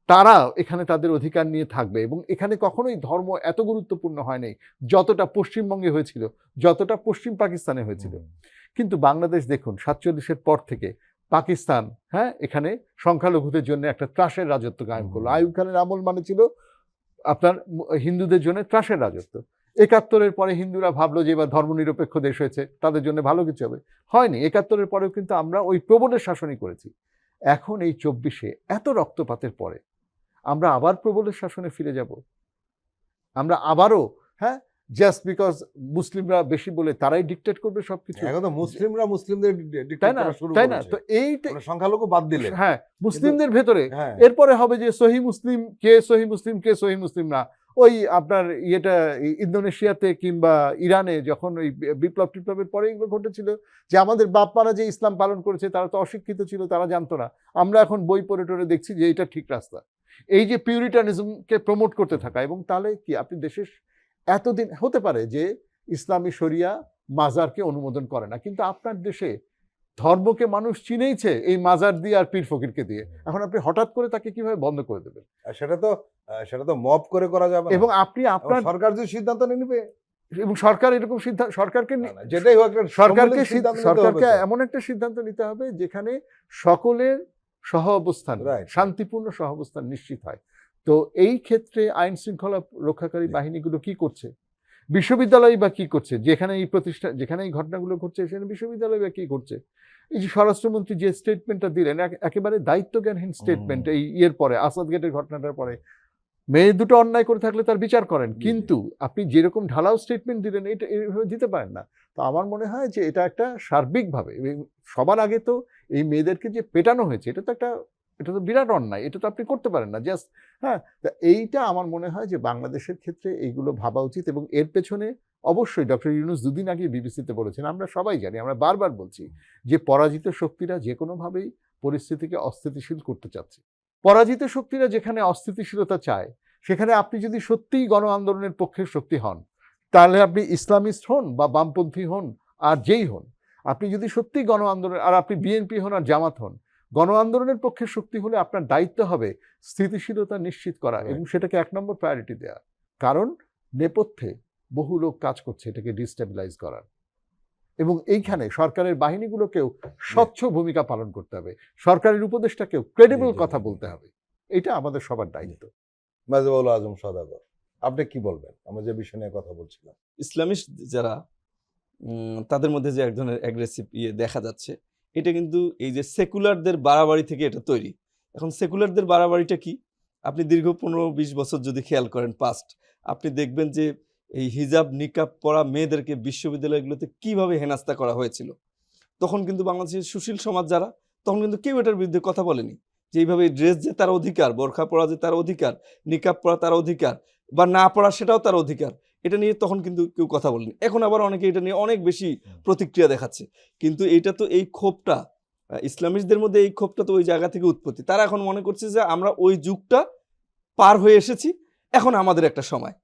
তারা এখানে তাদের অধিকার নিয়ে থাকবে, এবং এখানে কখনোই ধর্ম এত গুরুত্বপূর্ণ হয় নাই যতটা পশ্চিমবঙ্গে হয়েছিল, যতটা পশ্চিম পাকিস্তানে হয়েছিল। কিন্তু বাংলাদেশ দেখুন 47-এর পর থেকে পাকিস্তান, হ্যাঁ, এখানে সংখ্যালঘুদের জন্য একটা ত্রাসের রাজত্ব কায়েম করলো। আইয়ুব খানের আমল মানে ছিল আপনার হিন্দুদের জন্য ত্রাসের রাজত্ব। ৭১-এর পরে হিন্দুরা ভাবলো যে এবার ধর্মনিরপেক্ষ দেশ হয়েছে, তাদের জন্য ভালো কিছু হবে। হয়নি। ৭১-এর পরেও কিন্তু আমরা ওই প্রবলের শাসনই করেছি। এখন এই ২৪-এ এত রক্তপাতের পরে আমরা আবার প্রবলের শাসনে ফিরে যাব? আমরা আবারও জাস্ট বিকজ মুসলিমরা বেশি বলে তারাই ডিকটেট করবে সবকিছু? এখন তো মুসলিমরা মুসলিমদের ডিক্টেট তাই না? করা শুরু তাই না? করেছে। তো এইটা মানে সংখ্যালঘু বাদ দিলে মুসলিমদের ভেতরে হ্যাঁ এরপরে হবে যে সহি মুসলিম কে, সহি মুসলিম কে, সহি মুসলিম না। ওই আপনার ইন্দোনেশিয়াতে কিংবা ইরানে যখন ওই বিপ্লবের পরে এগুলো ঘটেছিল, যে আমাদের বাপ মারা যে ইসলাম পালন করেছে তারা তো অশিক্ষিত ছিল, তারা জানতো না। আমরা এখন বই পড়ে টড়ে দেখছি যে এটা ঠিক রাস্তা। এই যে পিউরিটানিজমকে প্রমোট করতে থাকা, এবং তাহলে কি আপনি দেশের এতদিন হতে পারে যে ইসলামী শরিয়া মাজারকে অনুমোদন করে না, কিন্তু আপনার দেশে ধর্মকে মানুষ চিনেইছে এই মাজার দিয়ে আর পীর ফকিরকে দিয়ে। এখন আপনি হঠাৎ করে তাকে কিভাবে বন্ধ করে দেবেন? আর সেটা তো মব করে করা যাবে না। এবং আপনি আপনার সরকার যে সিদ্ধান্ত নিবে, এবং সরকার এরকম সিদ্ধান্ত, সরকারকে যেটাই হোক একটা সরকারকে সিদ্ধান্ত নিতে হবে সরকারকে তো। এমন একটা সিদ্ধান্ত নিতে হবে যেখানে সকলের সহ অবস্থান, Right. শান্তিপূর্ণ সহ অবস্থান নিশ্চিত হয়। তো এই ক্ষেত্রে আইন শৃঙ্খলা রক্ষাকারী বাহিনীগুলো কি করছে? বিশ্ববিদ্যালয় বা কি করছে? যেখানে এই ঘটনাগুলো ঘটছে সেখানে বিশ্ববিদ্যালয় বা কি করছে? এই যে স্বরাষ্ট্রমন্ত্রী যে স্টেটমেন্টটা দিলেন, একেবারে দায়িত্বজ্ঞানহীন স্টেটমেন্ট। এই পরে আসাদ গেটের ঘটনাটার পরে মেয়ে দুটো অন্যায় করে থাকলে তার বিচার করেন, কিন্তু আপনি যেরকম ঢালাও স্টেটমেন্ট দিলেন এটা এইভাবে দিতে পারেন না। তো আমার মনে হয় যে এটা একটা সার্বিকভাবে, সবার আগে তো এই মেয়েদেরকে যে পেটানো হয়েছে এটা তো বিরাট অন্যায়, এটা তো আপনি করতে পারেন না জাস্ট। তা এইটা আমার মনে হয় যে বাংলাদেশের ক্ষেত্রে এইগুলো ভাবা উচিত, এবং এর পেছনে অবশ্যই ডক্টর ইউনূস দুদিন আগে বিবিসিতে বলেছেন, আমরা সবাই জানি, আমরা বারবার বলছি যে পরাজিত শক্তিরা যে কোনোভাবেই পরিস্থিতিকে অস্থিতিশীল করতে চাচ্ছে। পরাজিত শক্তিরা যেখানে অস্থিতিশীলতা চায়, সেখানে আপনি যদি সত্যিই গণ আন্দোলনের পক্ষের শক্তি হন, তাহলে আপনি ইসলামিস্ট হন বা বামপন্থী হন আর যেই হন, আপনি যদি সত্যিই গণ আন্দোলন, আর আপনি বিএনপি হন আর জামাত হন, গণ আন্দোলনের পক্ষের শক্তি হলে আপনার দায়িত্ব হবে স্থিতিশীলতা নিশ্চিত করা এবং সেটাকে ১ নম্বর প্রায়োরিটি দেওয়া। কারণ নেপথ্যে বহু লোক কাজ করছে এটাকে ডিস্টেবিলাইজ করার, এবং এইখানে সরকারের বাহিনীগুলোকেও স্বচ্ছ ভূমিকা পালন করতে হবে, সরকারের উপদেষ্টাকেও ক্রেডিবল কথা বলতে হবে। এটা আমাদের সবার দায়িত্ব। মাজিবুল আজম সওদাগর, আপনি কি বলবেন আমরা যে বিষয় নিয়ে কথা বলছিলাম? ইসলামিস্ট যারা তাদের মধ্যে যে এক ধরনের অ্যাগ্রেসিভ দেখা যাচ্ছে, এটা কিন্তু এই যে সেকুলারদের বাড়াবাড়ি থেকে এটা তৈরি। এখন সেকুলারদের বাড়াবাড়িটা কি? আপনি দীর্ঘ ১৫-২০ বছর যদি খেয়াল করেন পাস্ট, আপনি দেখবেন যে এই হিজাব নিকাব পরা মেয়েদেরকে বিশ্ববিদ্যালয়গুলোতে কিভাবে হেনাস্তা করা হয়েছিল। তখন কিন্তু বাংলাদেশের সুশীল সমাজ যারা, তখন কিন্তু কেউ এটার বিরুদ্ধে কথা বলেনি, যে এইভাবে ড্রেস যে তার অধিকার, বোরখা পরা যে তার অধিকার, নিকাব পরা তার অধিকার, বা না পড়া সেটাও তার অধিকার। এটা নিয়ে তখন কিন্তু কেউ কথা বলেনি। এখন আবার অনেকে এটা নিয়ে অনেক বেশি প্রতিক্রিয়া দেখাচ্ছে। কিন্তু এইটা তো এই ক্ষোভটা, ইসলামিস্টদের মধ্যে এই ক্ষোভটা তো ওই জায়গা থেকে উৎপত্তি। তারা এখন মনে করছে যে আমরা ওই যুগটা পার হয়ে এসেছি, এখন আমাদের একটা সময়।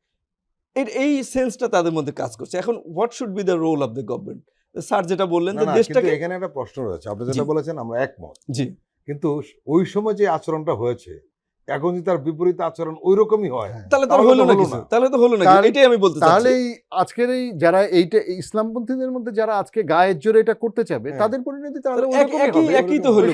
এই সেন্সটা তাদের মধ্যে কাজ করছে। এখন what should be the role of the government? Sir যেটা বললেন যে দেশটাকে, এখানে একটা প্রশ্ন রয়েছে, আপনি যেটা বলেছেন আমরা একমত, জি, কিন্তু ওই সময় যে আচরণটা হয়েছে এখন যদি তার বিপরীত আচরণ ওই রকমই হয়, তাহলে তো হলো না কিছু, তাহলে তো হলো না। এটাই আমি বলতে চাচ্ছি। তাহলে আজকের এই যারা এইটা ইসলামপন্থীদের মধ্যে যারা আজকে গায়ের জোরে এটা করতে চাবে, তাদের পরিণতি তাহলে একই তো হলো,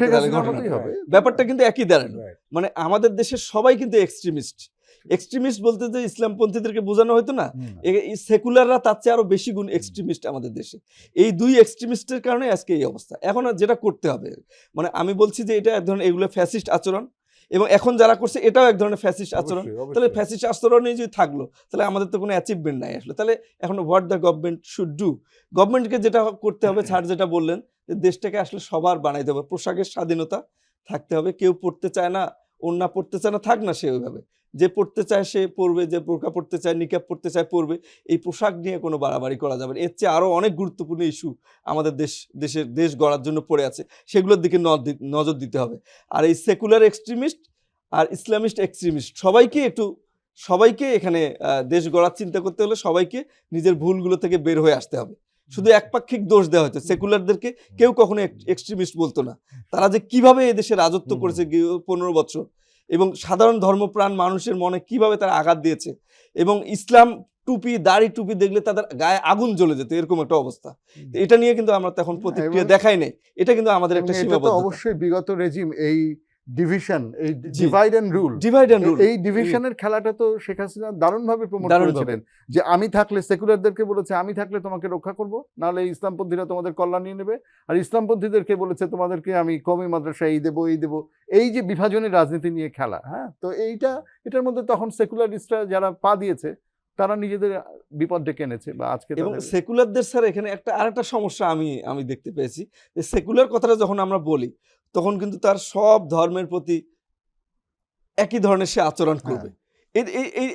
হবে। ব্যাপারটা কিন্তু একই দাঁড়ানো। মানে আমাদের দেশের সবাই কিন্তু এক্সট্রিমিস্ট বলতে যে ইসলামপন্থীদেরকে বোঝানো হয়তো না, এই সেকুলাররা তার চেয়ে আরো বেশি গুণ এক্সট্রিমিস্ট আমাদের দেশে। এই দুই এক্সট্রিমিস্টের কারণে আজকে এই অবস্থা। এখন যেটা করতে হবে, মানে আমি বলছি যে এটা এক ধরনের, এগুলো ফ্যাসিস্ট আচরণ, এবং এখন যারা করছে এটাও এক ধরনের ফ্যাসিস্ট আচরণ। তাহলে ফ্যাসিস্ট আচরণই যদি থাকলো, তাহলে আমাদের তো কোনো অ্যাচিভমেন্ট নাই আসলে। তাহলে এখন what the government should do, গভর্নমেন্টকে যেটা করতে হবে, স্যার যেটা বললেন, যে দেশটাকে আসলে সবার বানাইতে হবে, পোশাকের স্বাধীনতা থাকতে হবে। কেউ পড়তে চায় না, ওড়না পড়তে চায় না, থাক না সে ওইভাবে। যে পড়তে চায় সে পড়বে, যে বোরকা পড়তে চায়, নিকাব পড়তে চায় পড়বে। এই পোশাক নিয়ে কোনো বাড়াবাড়ি করা যাবে না। এর চেয়ে আরও অনেক গুরুত্বপূর্ণ ইস্যু আমাদের দেশ গড়ার জন্য পড়ে আছে, সেগুলোর দিকে নজর দিতে হবে। আর এই সেকুলার এক্সট্রিমিস্ট আর ইসলামিস্ট এক্সট্রিমিস্ট সবাইকে এখানে দেশ গড়ার চিন্তা করতে হলে সবাইকে নিজের ভুলগুলো থেকে বের হয়ে আসতে হবে। শুধু একপাক্ষিক দোষ দেওয়া হতো, সেকুলারদেরকে কেউ কখনো এক্সট্রিমিস্ট বলতো না। তারা যে কিভাবে এই দেশে রাজত্ব করেছে 15 বছর, এবং সাধারণ ধর্মপ্রাণ মানুষের মনে কিভাবে তারা আঘাত দিয়েছে, এবং ইসলাম দাড়ি টুপি দেখলে তাদের গায়ে আগুন জ্বলে যেত, এরকম একটা অবস্থা। এটা নিয়ে কিন্তু আমরা তখন প্রতিক্রিয়া দেখাই নাই। এটা কিন্তু আমাদের একটা সীমাবদ্ধতা। অবশ্যই বিগত রেজিম এই ডিভিশন, এই জি। Divide and rule, divide and rule. এই ডিভিশনের খেলাটা তো শেখ হাসিনা দারুণভাবে প্রমোট দারুণভাবে। করেছিলেন, যে আমি থাকলে, সেকুলারদেরকে বলেছে আমি থাকলে তোমাকে রক্ষা করব, নাহলে ইসলামপন্থীরা তোমাদের কল্যাণ নিয়ে নেবে, আর ইসলামপন্থীদেরকে বলেছে তোমাদেরকে আমি কওমি মাদ্রাসা এই দেবো এই দেবো, এই যে বিভাজনের রাজনীতি নিয়ে খেলা। হ্যাঁ, তো এটার মধ্যে তখন সেকুলারিস্টরা যারা পা দিয়েছে তারা নিজেদের বিপদ ডেকে এনেছে, বা আজকে এবং তাদের- সেকুলারদের স্যার এখানে আরেকটা সমস্যা আমি দেখতে পেয়েছি, যে সেকুলার কথাটা যখন আমরা বলি তখন কিন্তু তার সব ধর্মের প্রতি একই ধরনের সে আচরণ করবে,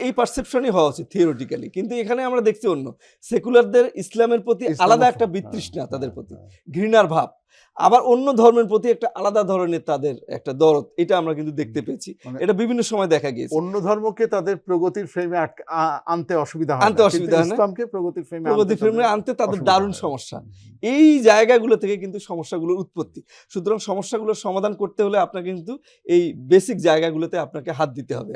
এই পারসেপশনই হওয়া উচিত থিওরিটিক্যালি। কিন্তু এখানে আমরা দেখছি অন্য, সেকুলারদের ইসলামের প্রতি আলাদা একটা বিতৃষ্ণা, তাদের প্রতি ঘৃণার ভাব, আবার অন্য ধর্মের প্রতি একটা আলাদা ধরনের তাদের একটা দরদ, এটা আমরা কিন্তু দেখতে পেয়েছি, মানে এটা বিভিন্ন সময় দেখা গিয়েছে। অন্য ধর্মকে তাদের প্রগতির ফ্রেমে আনতে অসুবিধা হয় না, আনতে অসুবিধা হয় না। ইসলামকে প্রগতির ফ্রেমে প্রগতি ফ্রেমে আনতে তাদের অসুবিধা দারুণ হয়। সমস্যা। এই জায়গাগুলো থেকে কিন্তু সমস্যাগুলোর উৎপত্তি। সুতরাং সমস্যাগুলোর সমাধান করতে হলে আপনাকে কিন্তু এই বেসিক জায়গাগুলোতে আপনাকে হাত দিতে হবে।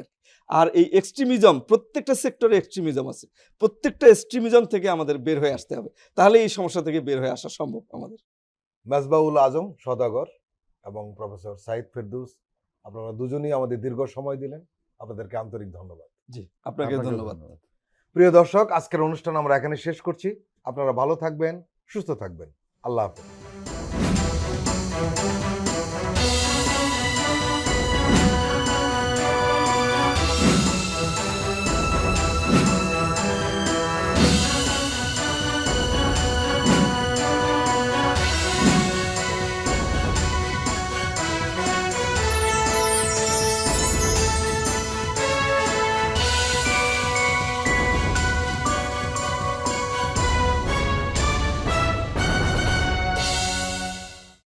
আর এই এক্সট্রিমিজম, প্রত্যেকটা সেক্টরে এক্সট্রিমিজম আছে, প্রত্যেকটা এক্সট্রিমিজম থেকে আমাদের বের হয়ে আসতে হবে, তাহলে এই সমস্যা থেকে বের হয়ে আসা সম্ভব আমাদের। মেজবাউল আজম সওদাগর এবং প্রফেসর সাইদ ফেরদৌস, আপনারা দুজনেই আমাদের দীর্ঘ সময় দিলেন, আপনাদেরকে আন্তরিক ধন্যবাদ। জি, আপনাকে ধন্যবাদ। প্রিয় দর্শক, আজকের অনুষ্ঠান আমরা এখানে শেষ করছি। আপনারা ভালো থাকবেন, সুস্থ থাকবেন। আল্লাহ হাফেজ।